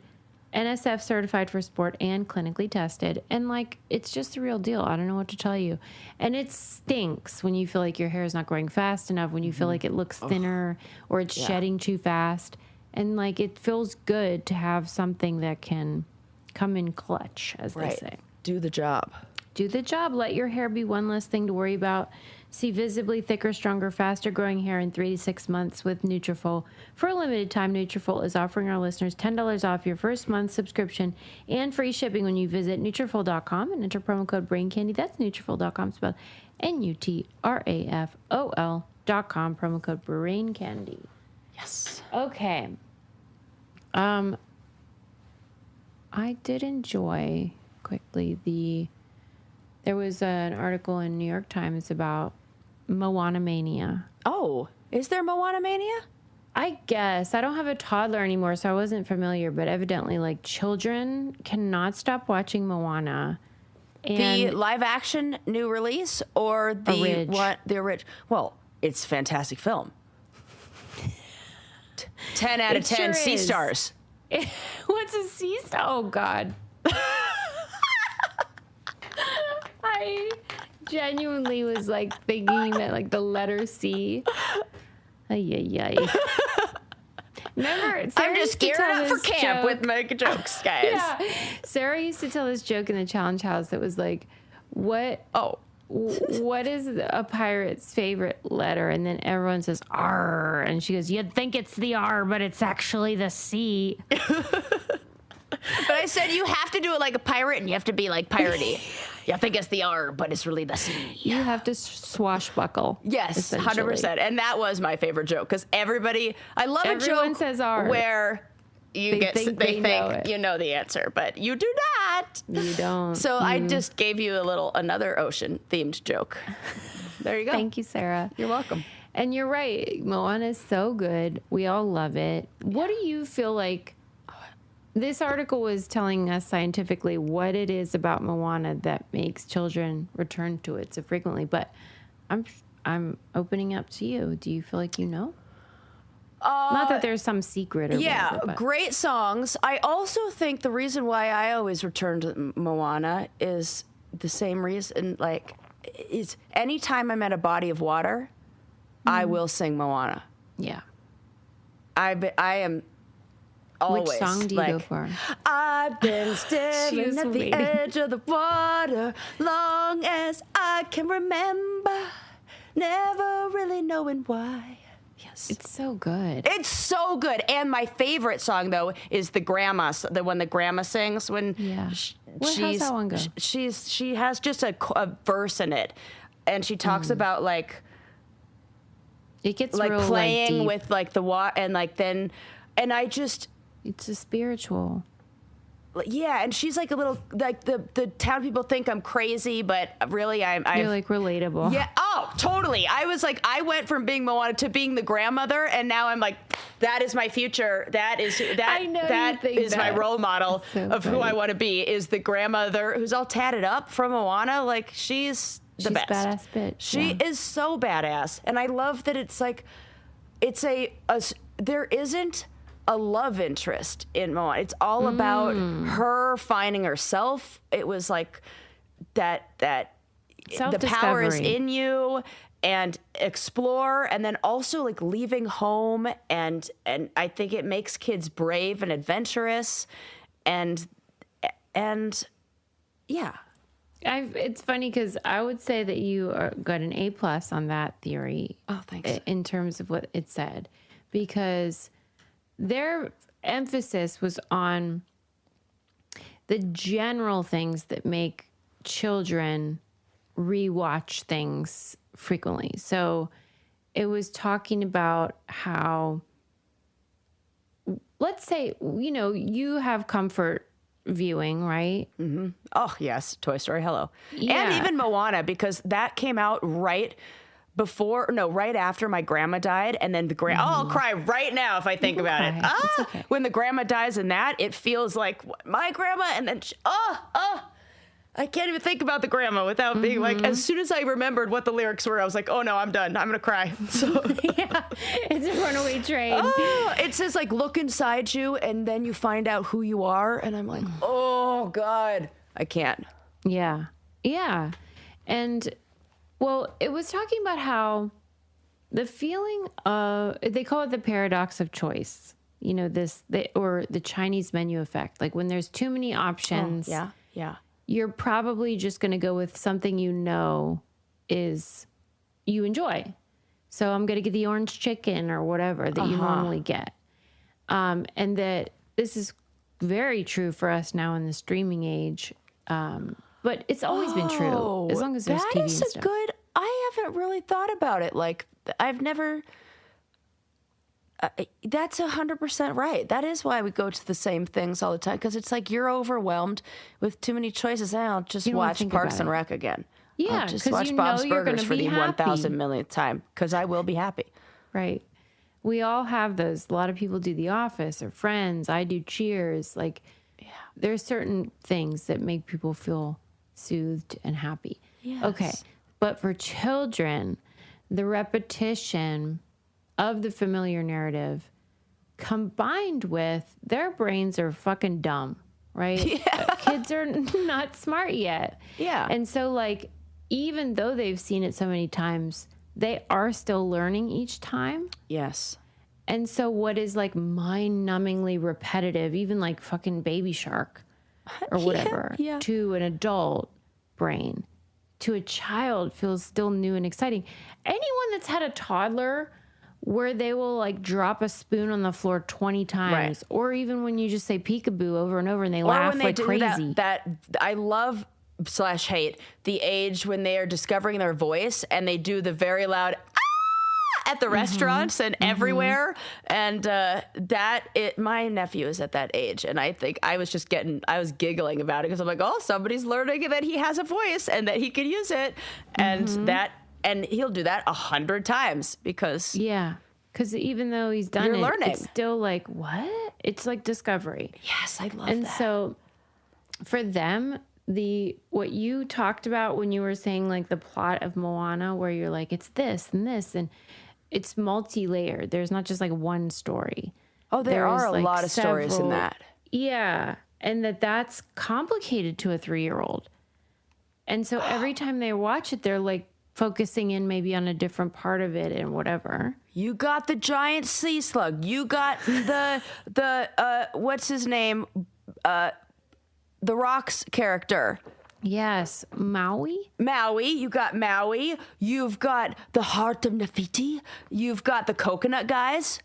B: NSF certified for sport, and clinically tested. And, like, it's just the real deal. I don't know what to tell you. And it stinks when you feel like your hair is not growing fast enough, when you feel like it looks thinner or it's shedding too fast. And, like, it feels good to have something that can come in clutch, as they say.
A: Do the job.
B: Do the job. Let your hair be one less thing to worry about. See visibly thicker, stronger, faster growing hair in 3 to 6 months with Nutrafol. For a limited time, Nutrafol is offering our listeners $10 off your first month subscription and free shipping when you visit Nutrafol.com and enter promo code BRAINCANDY. That's Nutrafol.com, spelled Nutrafol.com, promo code BRAINCANDY.
A: Yes.
B: Okay. I did enjoy quickly there was an article in New York Times about Moana Mania.
A: Oh, is there Moana Mania?
B: I guess I don't have a toddler anymore, so I wasn't familiar, but evidently like children cannot stop watching Moana.
A: The
B: And
A: live action new release or the
B: Orig.
A: what? The original? Well, it's a fantastic film. 10 out of
B: It
A: 10
B: sure
A: sea
B: is.
A: stars.
B: what's a sea star? Oh God. I genuinely was like thinking that like the letter C. Ay. Remember,
A: I'm
B: Sarah
A: just
B: used to
A: gearing
B: tell
A: up for
B: this
A: camp
B: joke-
A: with my jokes, guys.
B: Yeah, Sarah used to tell this joke in the challenge house that was like, what is a pirate's favorite letter? And then everyone says R, and she goes, you'd think it's the R, but it's actually the C.
A: But I said you have to do it like a pirate and you have to be like piratey. You think it's the R, but it's really the C.
B: You have to swashbuckle.
A: Yes,
B: essentially.
A: 100%. And that was my favorite joke because I love
B: Everyone
A: a joke
B: says R.
A: where
B: They think they know it.
A: you know the answer, but you do not.
B: You don't.
A: So I just gave you another ocean themed joke. There you go.
B: Thank you, Sarah.
A: You're welcome.
B: And you're right. Moana is so good. We all love it. What do you feel like? This article was telling us scientifically what it is about Moana that makes children return to it so frequently. But I'm opening up to you. Do you feel like you know? Not that there's some secret or
A: Yeah,
B: whatever, but
A: great songs. I also think the reason why I always return to Moana is the same reason. Like, is anytime I'm at a body of water, I will sing Moana.
B: yeah.
A: I am always.
B: Which song do you go for?
A: I've been
B: She
A: staring
B: was
A: at the
B: waiting.
A: edge of the water long as I can remember, never really knowing why. Yes.
B: It's so good.
A: It's so good. And my favorite song, though, is the one that grandma sings when
B: Yeah.
A: how's
B: How's that one go?
A: She has just a verse in it. And she talks about like
B: It gets real
A: playing
B: deep.
A: with like the water and like then, and I just,
B: It's a spiritual.
A: yeah, and she's like a little, like the town people think I'm crazy, but really
B: You're like relatable.
A: yeah, oh, totally. I was like, I went from being Moana to being the grandmother, and now I'm like, that is my future. That is
B: I know
A: that
B: you think
A: is my
B: that.
A: role model
B: So
A: of who
B: funny.
A: I want to be. Is the grandmother who's all tatted up from Moana. Like she's the best.
B: Badass bitch.
A: She
B: yeah.
A: is so badass, and I love that it's like, it's there isn't a love interest in Moana. It's all about her finding herself. It was like that the power is
B: Self-discovery.
A: in you, and explore, and then also like leaving home, and I think it makes kids brave and adventurous, and yeah.
B: It's funny because I would say that you got an A+ on that theory.
A: Oh, thanks.
B: In terms of what it said, because their emphasis was on the general things that make children rewatch things frequently. So it was talking about how, let's say, you have comfort viewing, right?
A: Oh, yes. Toy Story. Hello.
B: Yeah.
A: And even Moana, because that came out right after my grandma died. And then I'll cry right now if I think about it.
B: cry. It's okay.
A: When the grandma dies in that, it feels like my grandma. And then, I can't even think about the grandma without being like, as soon as I remembered what the lyrics were, I was like, oh no, I'm done. I'm going to cry. So
B: Yeah, it's a runaway train.
A: it says like, look inside you and then you find out who you are. And I'm like, oh God, I can't.
B: Yeah. Yeah. And well, it was talking about how the feeling of, they call it the paradox of choice, or the Chinese menu effect. Like when there's too many options,
A: Yeah.
B: you're probably just going to go with something is you enjoy. So I'm going to get the orange chicken or whatever that you normally get. And that this is very true for us now in the streaming age. But it's always been true as long as there's TV and stuff.
A: I haven't really thought about it. Like I've never, that's 100% right. That is why we go to the same things all the time. Cause it's like, you're overwhelmed with too many choices. I'll just
B: You don't wanna
A: watch
B: think
A: Parks
B: about
A: and
B: it.
A: Rec again.
B: Yeah,
A: I'll just
B: 'cause
A: watch
B: you
A: Bob's
B: know you're
A: Burgers
B: gonna
A: for
B: be
A: the
B: happy.
A: 1,000 millionth time. Cause I will be happy.
B: Right. We all have those. A lot of people do The Office or Friends. I do Cheers. Like, there's certain things that make people feel soothed and happy.
A: Yes.
B: Okay. But for children, the repetition of the familiar narrative combined with their brains are fucking dumb, right? Yeah. Kids are not smart yet.
A: Yeah.
B: And so, like, even though they've seen it so many times, they are still learning each time.
A: Yes.
B: And so what is like mind-numbingly repetitive, even like fucking Baby Shark or whatever,
A: yeah.
B: to an adult brain, to a child feels still new and exciting. Anyone that's had a toddler where they will like drop a spoon on the floor 20 times, or even when you just say peekaboo over and over and they laugh
A: when they
B: like
A: do
B: crazy.
A: that I love / hate the age when they are discovering their voice and they do the very loud at the restaurants and everywhere. And my nephew is at that age. And I think I was giggling about it because I'm like, oh, somebody's learning that he has a voice and that he can use it. And he'll do that 100 times because
B: yeah. Because even though he's done
A: You're
B: it,
A: learning.
B: it's still like, what? It's like discovery.
A: yes, I love
B: And
A: that.
B: so for them, what you talked about when you were saying like the plot of Moana, where you're like, it's this and this, and it's multi-layered. There's not just like one story.
A: Oh, there
B: There's,
A: are a
B: like,
A: lot of stories in
B: several-
A: that.
B: Yeah. And that's complicated to a 3-year-old. And so every time they watch it, they're like focusing in maybe on a different part of it and whatever.
A: You got the giant sea slug. You got the what's his name? The Rock's character.
B: Yes. Maui?
A: Maui. You got Maui. You've got the heart of Nefiti. You've got the coconut guys.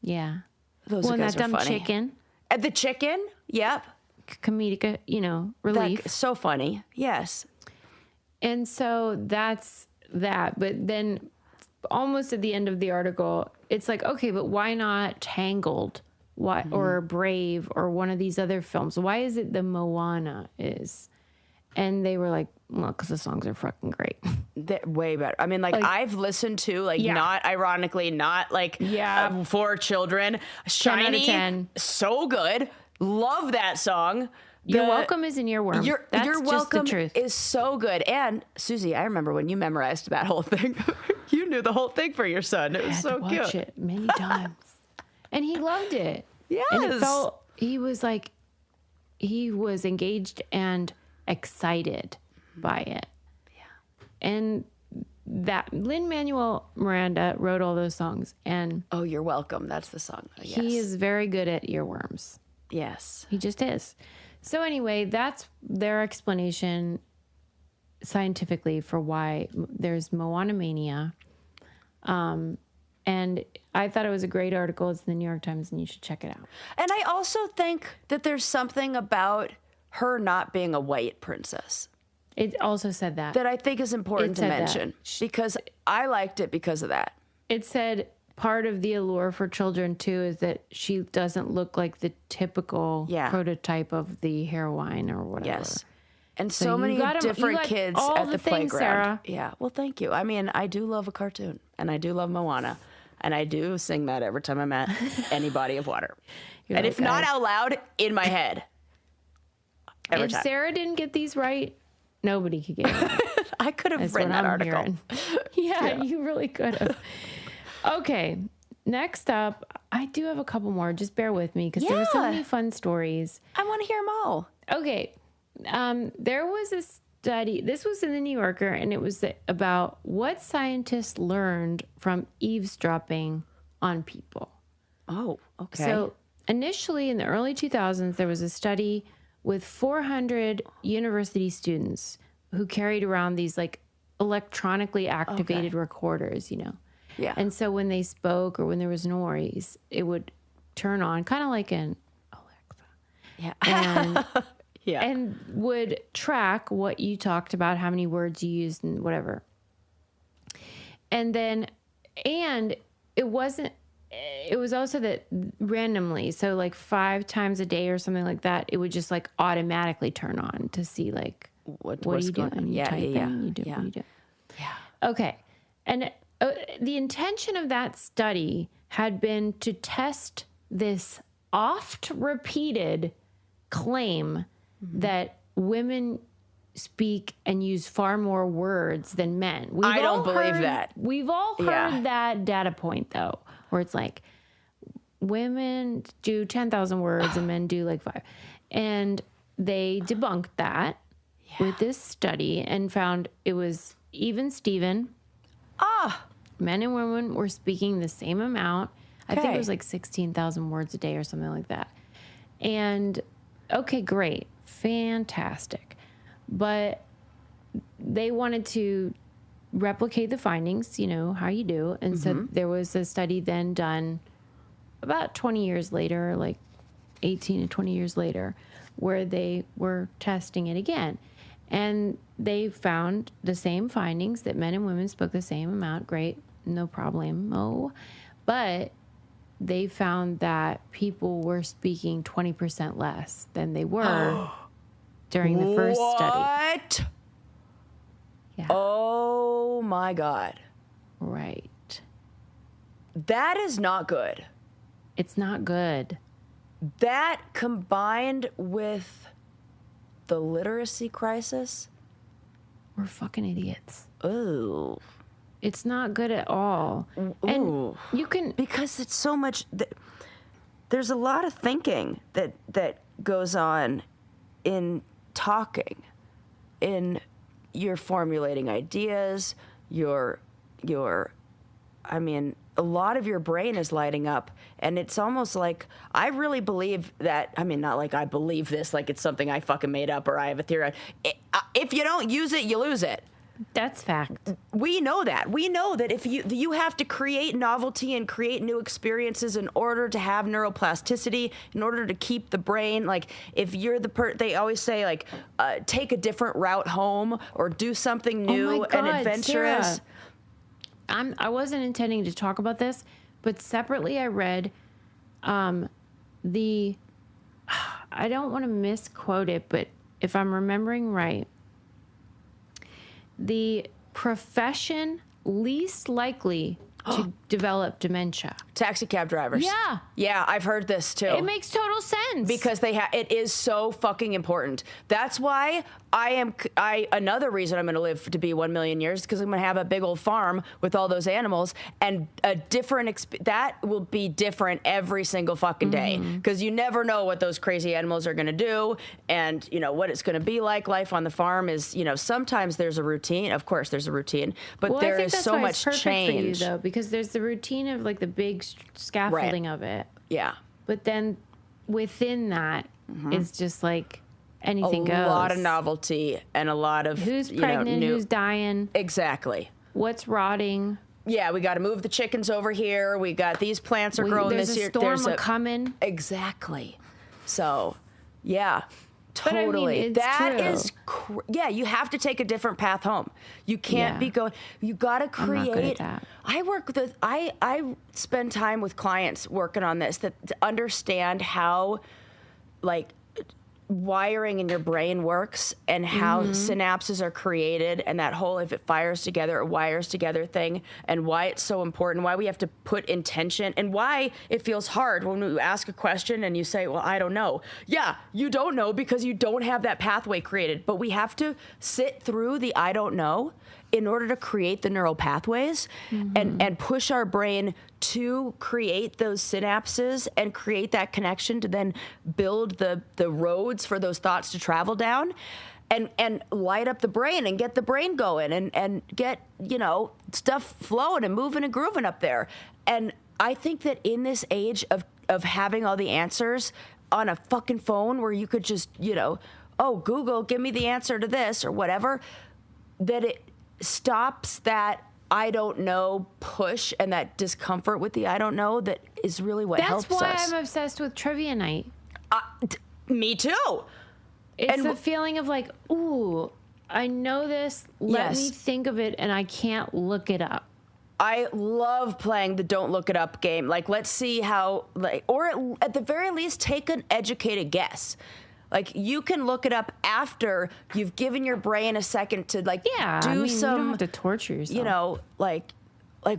B: Yeah.
A: Those
B: Well, and
A: guys
B: that
A: are
B: dumb
A: funny.
B: chicken.
A: And the chicken. Yep.
B: Comedic, relief.
A: That's so funny. Yes.
B: And so that's that. But then almost at the end of the article, it's like, okay, but why not Tangled? Why, or Brave or one of these other films? Why is it the Moana is? And they were like, well, because the songs are fucking great.
A: They're way better. I mean, like I've listened to, like,
B: Yeah.
A: not ironically, not like
B: Yeah.
A: for children.
B: 10 out of
A: Shiny,
B: 10.
A: so good. Love that song.
B: You're Welcome is in Earworms. That's
A: You're
B: just
A: Welcome
B: the truth.
A: is so good. And Susie, I remember when you memorized that whole thing. You knew the whole thing for your son. It was
B: I had
A: so
B: to watch
A: cute.
B: it many times. And he loved it.
A: Yes.
B: And it felt, he was engaged and excited by it.
A: Yeah.
B: And that Lin-Manuel Miranda wrote all those songs, and
A: Oh, You're Welcome. That's the song. Yes.
B: he is very good at earworms.
A: Yes.
B: He just is. So anyway, that's their explanation scientifically for why there's Moana Mania. And I thought it was a great article. It's in the New York Times, and you should check it out.
A: And I also think that there's something about her not being a white princess
B: It also said that.
A: that I think is important
B: It
A: to
B: said that.
A: mention because I liked it because of that.
B: It said part of the allure for children, too, is that she doesn't look like the typical
A: Yeah.
B: prototype of the heroine or whatever.
A: Yes. And
B: So
A: so
B: you
A: many
B: got 'em- you
A: different
B: got
A: kids
B: all
A: at
B: the
A: the
B: things,
A: playground.
B: Sarah.
A: Yeah. Well, thank you. I mean, I do love a cartoon and I do love Moana and I do sing that every time I'm at any body of water.
B: You're
A: And
B: like,
A: if not out loud, in my head. Every
B: If
A: time.
B: Sarah didn't get these right, nobody could get it right.
A: I could have
B: That's
A: written
B: what
A: that
B: I'm
A: article.
B: hearing. Yeah, you really could have. Okay, next up, I do have a couple more. Just bear with me because there were so
A: Yeah.
B: many fun stories.
A: I want to hear them all.
B: Okay, there was a study. This was in the New Yorker, and it was about what scientists learned from eavesdropping on people.
A: Oh, okay.
B: So initially, in the early 2000s, there was a study with 400 university students who carried around these like electronically activated recorders,
A: yeah.
B: And so when they spoke or when there was noise, it would turn on, kind of like an Alexa,
A: yeah.
B: and
A: yeah.
B: and would track what you talked about, how many words you used, and whatever. And it was also that randomly, so like 5 times a day or something like that, it would just like automatically turn on to see like what are
A: what's
B: you
A: going
B: doing?
A: on?
B: You
A: Yeah,
B: type
A: yeah,
B: in, you do
A: yeah.
B: what you do.
A: Yeah.
B: Okay. And the intention of that study had been to test this oft repeated claim that women speak and use far more words than men.
A: I don't believe that.
B: We've all heard
A: Yeah.
B: that data point, though, where it's like women do 10,000 words and men do like 5. And they debunked that with this study and found it was even Steven. Men and women were speaking the same amount. I think it
A: Okay.
B: was like 16,000 words a day or something like that. And okay, great. Fantastic. But they wanted to replicate the findings, how you do. And so there was a study then done about 20 years later, like 18 to 20 years later, where they were testing it again. And they found the same findings that men and women spoke the same amount. Great, no problemo. But they found that people were speaking 20% less than they were during the first study.
A: What?
B: Yeah.
A: Oh my God.
B: Right.
A: That is not good.
B: It's not good.
A: That combined with the literacy crisis.
B: We're fucking idiots.
A: Ooh.
B: It's not good at all. And
A: Ooh.
B: you can
A: Because it's so much. There's a lot of thinking that goes on in talking, in you're formulating ideas, a lot of your brain is lighting up, and it's almost like I really believe that. I mean, not like I believe this, like it's something I fucking made up or I have a theory on. If you don't use it, you lose it.
B: That's fact.
A: We know that. We know that if you have to create novelty and create new experiences in order to have neuroplasticity, in order to keep the brain, like if you're they always say like take a different route home or do something new
B: Oh my God,
A: and adventurous.
B: Sarah. I wasn't intending to talk about this, but separately I read I don't want to misquote it, but if I'm remembering right, the profession least likely to develop dementia.
A: Taxi cab drivers.
B: Yeah.
A: Yeah, I've heard this too.
B: It makes total sense.
A: Because it is so fucking important. That's why another reason I'm going to live to be 1 million years, because I'm going to have a big old farm with all those animals, and a different, that will be different every single fucking day. Because you never know what those crazy animals are going to do, and, you know, what it's going to be like. Life on the farm is, you know, sometimes there's a routine. Of course, there's a routine, but there is so much change.
B: For you, though, because there's the routine of like the big scaffolding of it.
A: Yeah.
B: But then within that, it's just like anything goes.
A: A lot of novelty and a lot of
B: who's pregnant, who's dying.
A: Exactly.
B: What's rotting.
A: Yeah, we got to move the chickens over here. We got these plants are growing this year.
B: There's a storm coming.
A: Exactly. So, yeah.
B: But
A: Totally.
B: I mean, it's
A: true. Yeah, you have to take a different path home. You can't be going, you got to create.
B: I'm not good at that.
A: I spend time with clients working on this to understand how, like, wiring in your brain works and how synapses are created, and that whole, if it fires together, it wires together thing, and why it's so important, why we have to put intention, and why it feels hard when you ask a question and you say, well, I don't know. Yeah, you don't know because you don't have that pathway created, but we have to sit through the I don't know in order to create the neural pathways and push our brain to create those synapses and create that connection to then build the roads for those thoughts to travel down and light up the brain and get the brain going and get, you know, stuff flowing and moving and grooving up there. And I think that in this age of having all the answers on a fucking phone where you could just, you know, oh, Google, give me the answer to this or whatever, that it stops that I don't know push and that discomfort with the I don't know that is really what helps us.
B: That's why I'm obsessed with trivia night.
A: Me too.
B: It's a feeling of like, ooh, I know this. Let me think of it, and I can't look it up.
A: I love playing the don't look it up game. Like, let's see how, like, or at the very least, take an educated guess. Like, you can look it up after you've given your brain a second to, like,
B: you don't have to torture yourself.
A: You know, like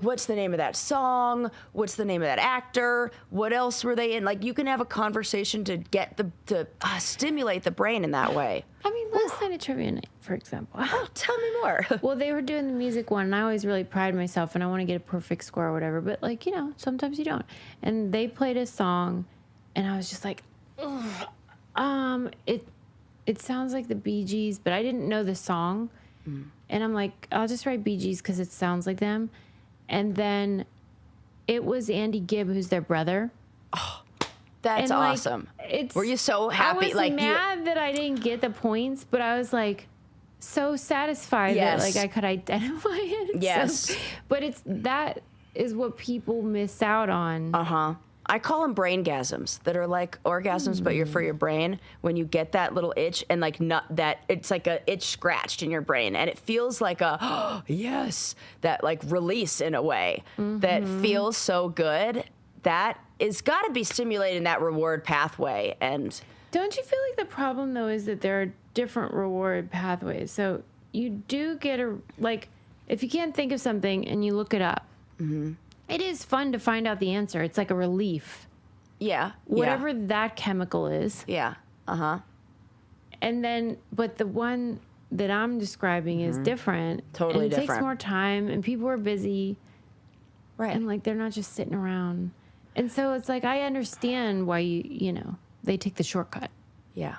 A: what's the name of that song? What's the name of that actor? What else were they in? Like, you can have a conversation to get to stimulate the brain in that way.
B: I mean, last night at trivia night, for example.
A: Oh, tell me more.
B: Well, they were doing the music one, and I always really pride myself, and I want to get a perfect score or whatever. But, like, you know, sometimes you don't. And they played a song, and I was just like, ugh. It sounds like the Bee Gees, but I didn't know the song. And I'm like, I'll just write Bee Gees because it sounds like them. And then it was Andy Gibb, who's their brother.
A: Oh, that's awesome. Were you so happy?
B: I was mad that I didn't get the points, but I was like so satisfied that like I could identify it.
A: Yes.
B: But that is what people miss out on.
A: I call them braingasms that are like orgasms, but you're for your brain when you get that little itch and like it's like a itch scratched in your brain and it feels like yes, that like release in a way that feels so good. That is got to be stimulating that reward pathway. And
B: don't you feel like the problem though is that there are different reward pathways? So you do get if you can't think of something and you look it up. It is fun to find out the answer. It's like a relief.
A: Yeah.
B: Whatever that chemical is.
A: Yeah.
B: And then, but the one that I'm describing is different.
A: Totally
B: and it
A: different.
B: takes more time, and people are busy.
A: Right.
B: And, like, they're not just sitting around. And so it's like, I understand why they take the shortcut.
A: Yeah.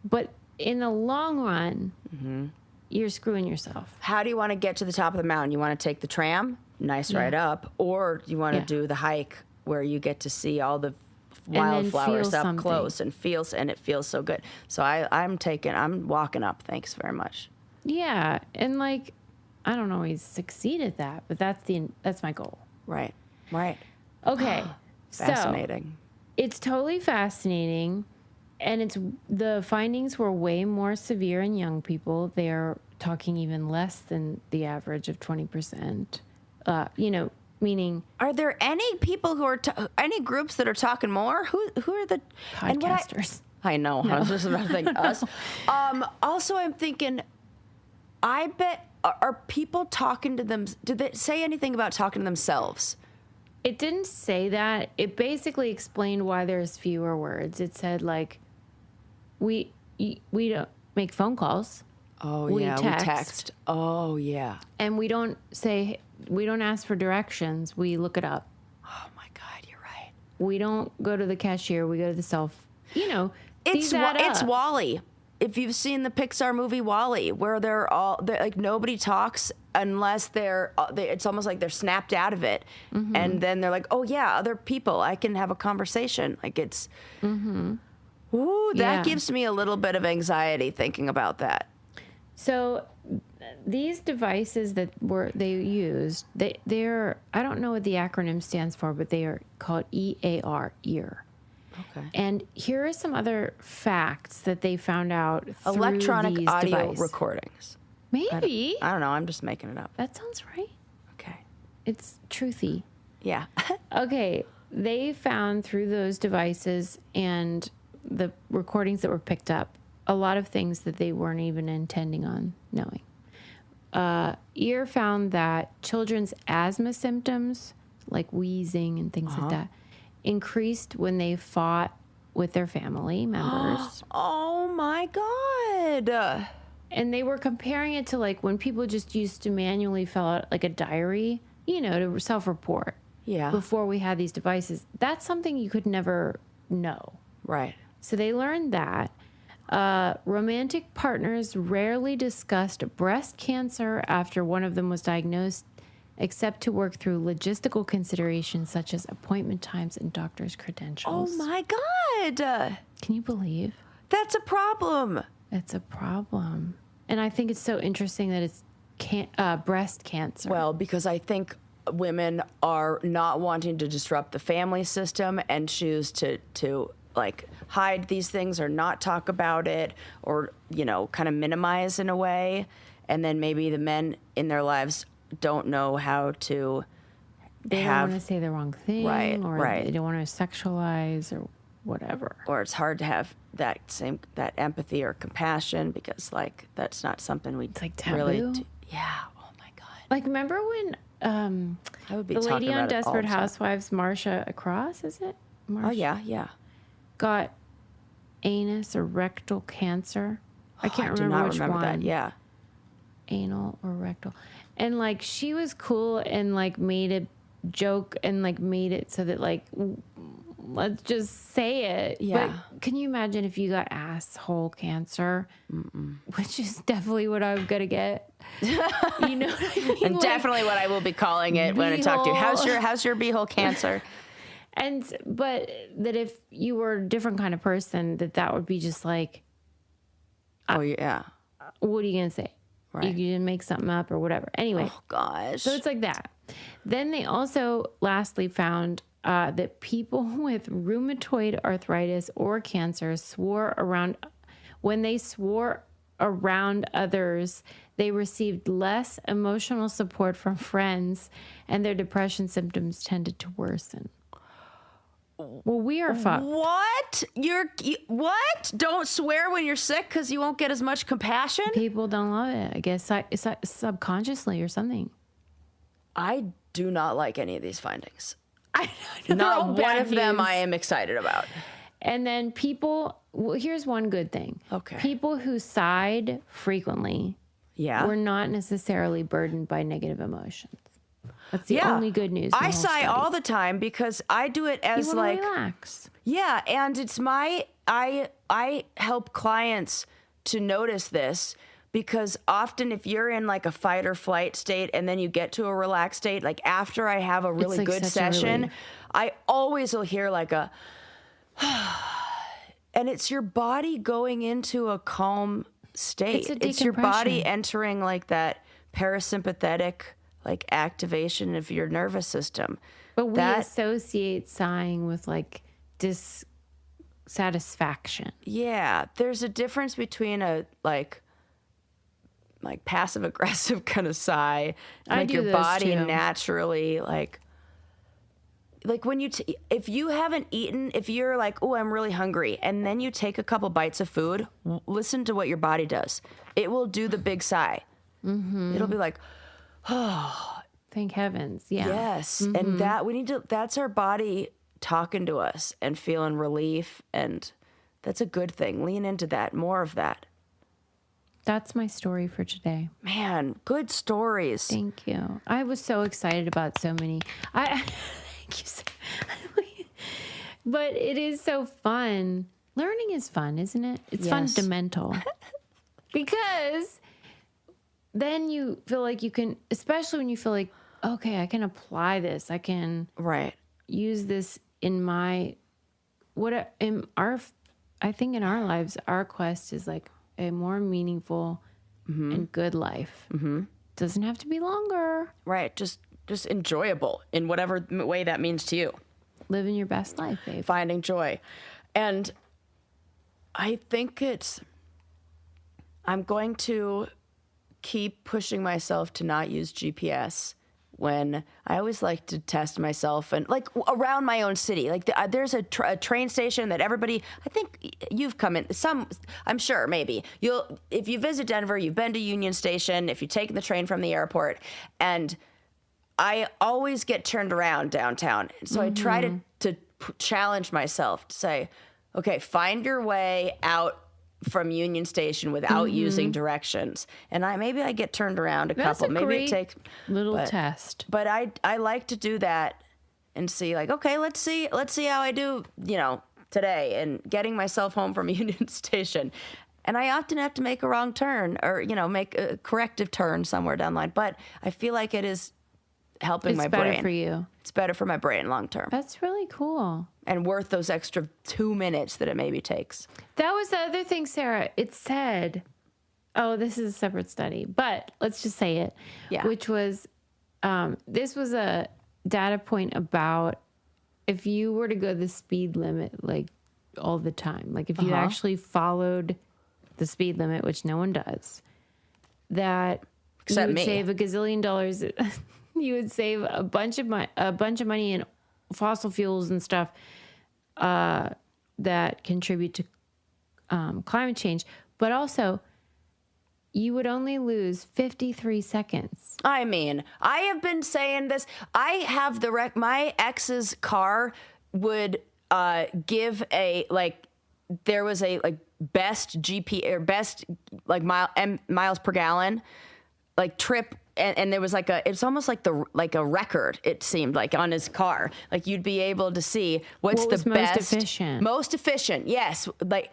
B: But in the long run, you're screwing yourself.
A: How do you want to get to the top of the mountain? You want to take the tram? Nice ride up. Or you want to do the hike where you get to see all the wildflowers up close and it feels so good. So I'm walking up. Thanks very much.
B: Yeah. And like, I don't always succeed at that, but that's my goal.
A: Right.
B: Okay.
A: Fascinating.
B: So, it's totally fascinating. And the findings were way more severe in young people. They are talking even less than the average of 20%. Meaning,
A: are there any people who are any groups that are talking more? Who are the
B: podcasters?
A: I know. No. I was just about to think us. Also, I'm thinking, I bet are people talking to them? Did they say anything about talking to themselves?
B: It didn't say that. It basically explained why there's fewer words. It said like, we don't make phone calls.
A: Oh,
B: we
A: yeah,
B: text,
A: we text. Oh, yeah.
B: And we don't ask for directions. We look it up.
A: Oh, my God, you're right.
B: We don't go to the cashier. We go to the self.
A: It's
B: it's
A: WALL-E. If you've seen the Pixar movie WALL-E, where they're like nobody talks unless it's almost like they're snapped out of it, and then they're like, oh yeah, other people, I can have a conversation. Like it's, ooh, that gives me a little bit of anxiety thinking about that.
B: So these devices that they used, they're I don't know what the acronym stands for, but they are called EAR, ear.
A: Okay.
B: And here are some other facts that they found out through
A: Electronic
B: these
A: audio
B: devices.
A: recordings.
B: Maybe.
A: I don't know. I'm just making it up.
B: That sounds right.
A: Okay.
B: It's truthy.
A: Yeah.
B: Okay. They found through those devices and the recordings that were picked up a lot of things that they weren't even intending on knowing. EAR found that children's asthma symptoms, like wheezing and things like that, increased when they fought with their family members.
A: Oh my God.
B: And they were comparing it to like when people just used to manually fill out like a diary, to self-report.
A: Yeah.
B: Before we had these devices. That's something you could never know.
A: Right.
B: So they learned that. Romantic partners rarely discussed breast cancer after one of them was diagnosed, except to work through logistical considerations such as appointment times and doctor's credentials.
A: Oh my God.
B: Can you believe?
A: That's a problem.
B: It's a problem. And I think it's so interesting that it's breast cancer.
A: Well, because I think women are not wanting to disrupt the family system and choose to like hide these things or not talk about it or, kind of minimize in a way. And then maybe the men in their lives don't know how to
B: they don't want to say the wrong thing,
A: right.
B: They don't want to sexualize or whatever.
A: Or it's hard to have that empathy or compassion because like that's not something we
B: it's like taboo.
A: Really yeah. Oh my God.
B: Like remember when
A: I would be
B: the lady on
A: about
B: Desperate Housewives, Marsha Cross, is it?
A: Oh yeah.
B: Got anus or rectal cancer. I can't remember which one.
A: That. Yeah.
B: Anal or rectal. And like she was cool and like made a joke and like made it so that like let's just say it.
A: Yeah.
B: But can you imagine if you got asshole cancer? Which is definitely what I'm gonna get. You know what I mean?
A: And definitely what I will be calling it when I talk to you. How's your beehole cancer?
B: But that if you were a different kind of person, that would be just like,
A: oh yeah.
B: What are you gonna say?
A: Right.
B: You can make something up or whatever. Anyway.
A: Oh gosh.
B: So it's like that. Then they also lastly found that people with rheumatoid arthritis or cancer when they swore around others, they received less emotional support from friends and their depression symptoms tended to worsen. Well, we are fucked.
A: What? What? Don't swear when you're sick because you won't get as much compassion?
B: People don't love it. I guess it's subconsciously or something.
A: I do not like any of these findings.
B: I know.
A: Not one of them I am excited about.
B: And then here's one good thing.
A: Okay.
B: People who sighed frequently were not necessarily burdened by negative emotions. That's the only good news.
A: I sigh all the time because I do it as
B: you
A: like
B: relax.
A: Yeah, and it's I help clients to notice this because often if you're in like a fight or flight state and then you get to a relaxed state, like after I have a really
B: like
A: good session, I always will hear like a and it's your body going into a calm state. It's your body entering like that parasympathetic like activation of your nervous system.
B: But we associate sighing with like dissatisfaction.
A: Yeah, there's a difference between a like passive aggressive kind of sigh, like your body naturally like when you if you haven't eaten, if you're like, oh, I'm really hungry, and then you take a couple bites of food, listen to what your body does. It will do the big sigh. It'll be like, oh,
B: thank heavens. Yeah.
A: yes. And that's our body talking to us and feeling relief. And that's a good thing. Lean into that, more of that.
B: That's my story for today.
A: Man, good stories.
B: Thank you. I was so excited about so many. Thank you. But it is so fun. Learning is fun, isn't it? It's fundamental. Because then you feel like you can, especially when you feel like, okay, I can apply this. I can use this in I think in our lives, our quest is like a more meaningful and good life. Doesn't have to be longer.
A: Right. Just enjoyable in whatever way that means to you.
B: Living your best life, babe.
A: Finding joy. And I think I'm going to keep pushing myself to not use GPS when I always like to test myself and like around my own city. Like there's a train station that everybody, I think you've come in I'm sure maybe if you visit Denver, you've been to Union Station, if you've taken the train from the airport, and I always get turned around downtown. So I try to challenge myself to say, okay, find your way out from Union Station without using directions. And maybe I get turned around a couple. Maybe it takes
B: little test.
A: But I like to do that and see like, okay, let's see how I do, today, and getting myself home from Union Station. And I often have to make a wrong turn or, make a corrective turn somewhere down the line. But I feel like it is helping my brain.
B: It's better for you.
A: It's better for my brain long term.
B: That's really cool.
A: And worth those extra 2 minutes that it maybe takes.
B: That was the other thing, Sarah. It said, this is a separate study, but let's just say it.
A: Yeah.
B: Which was, this was a data point about if you were to go the speed limit like all the time, like if you actually followed the speed limit, which no one does, that
A: Except
B: you would
A: me.
B: save $1 gazillion. You would save a bunch of money in fossil fuels and stuff that contribute to climate change, but also you would only lose 53 seconds.
A: I mean, I have been saying this. I have my ex's car would give there was a best GP or best miles per gallon trip. And there was it's almost like a record, it seemed like, on his car. Like you'd be able to see what's the best.
B: Most efficient.
A: Most efficient, yes. Like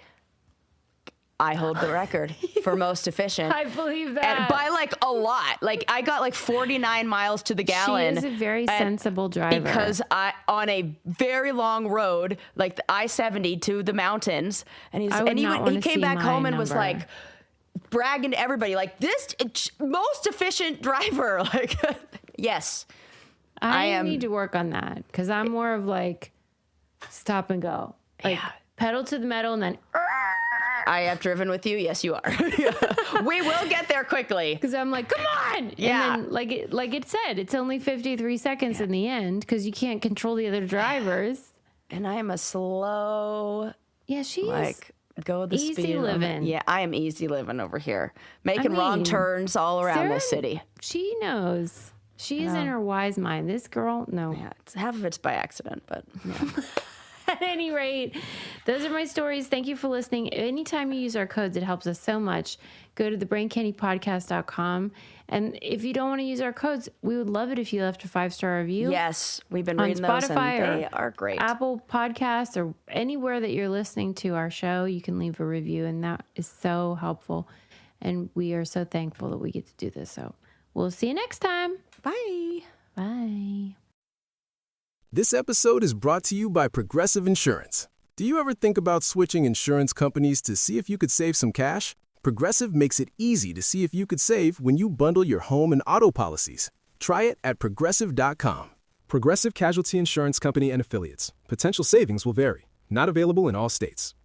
A: I hold the record for most efficient.
B: I believe that.
A: And by a lot. Like I got 49 miles to the gallon.
B: She is a very sensible driver.
A: Because on a very long road, like the I-70 to the mountains, and he came back home and was like, bragging to everybody like this most efficient driver. Like, yes,
B: I need to work on that because I'm more of stop and go, pedal to the metal, and then
A: I have driven with you. Yes, you are. We will get there quickly
B: because I'm like, come on.
A: Yeah.
B: And then like it said, it's only 53 seconds in the end because you can't control the other drivers.
A: And I am a slow.
B: Yeah, she is.
A: Go the
B: easy
A: speed
B: living.
A: Yeah, I am easy living over here, making wrong turns all around
B: Sarah,
A: the city.
B: She knows. She's in her wise mind. This girl, no.
A: Yeah, half of it's by accident, but yeah.
B: At any rate, those are my stories. Thank you for listening. Anytime you use our codes, it helps us so much. Go to thebraincandypodcast.com. And if you don't want to use our codes, we would love it if you left a 5-star review.
A: Yes, we've been
B: on
A: reading
B: Spotify
A: those, and they are great.
B: Apple Podcasts or anywhere that you're listening to our show, you can leave a review, and that is so helpful. And we are so thankful that we get to do this. So we'll see you next time.
A: Bye.
B: Bye.
C: This episode is brought to you by Progressive Insurance. Do you ever think about switching insurance companies to see if you could save some cash? Progressive makes it easy to see if you could save when you bundle your home and auto policies. Try it at Progressive.com.
D: Progressive Casualty Insurance Company and Affiliates. Potential savings will vary. Not available in all states.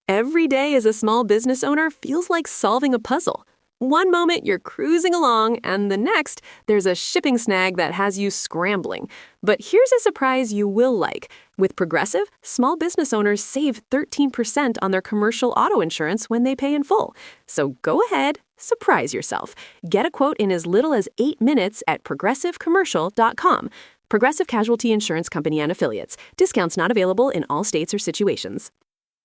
E: Every day as a small business owner feels like solving a puzzle. One moment you're cruising along, and the next, there's a shipping snag that has you scrambling. But here's a surprise you will like. With Progressive, small business owners save 13% on their commercial auto insurance when they pay in full. So go ahead, surprise yourself. Get a quote in as little as 8 minutes at progressivecommercial.com. Progressive Casualty Insurance Company and Affiliates. Discounts not available in all states or situations.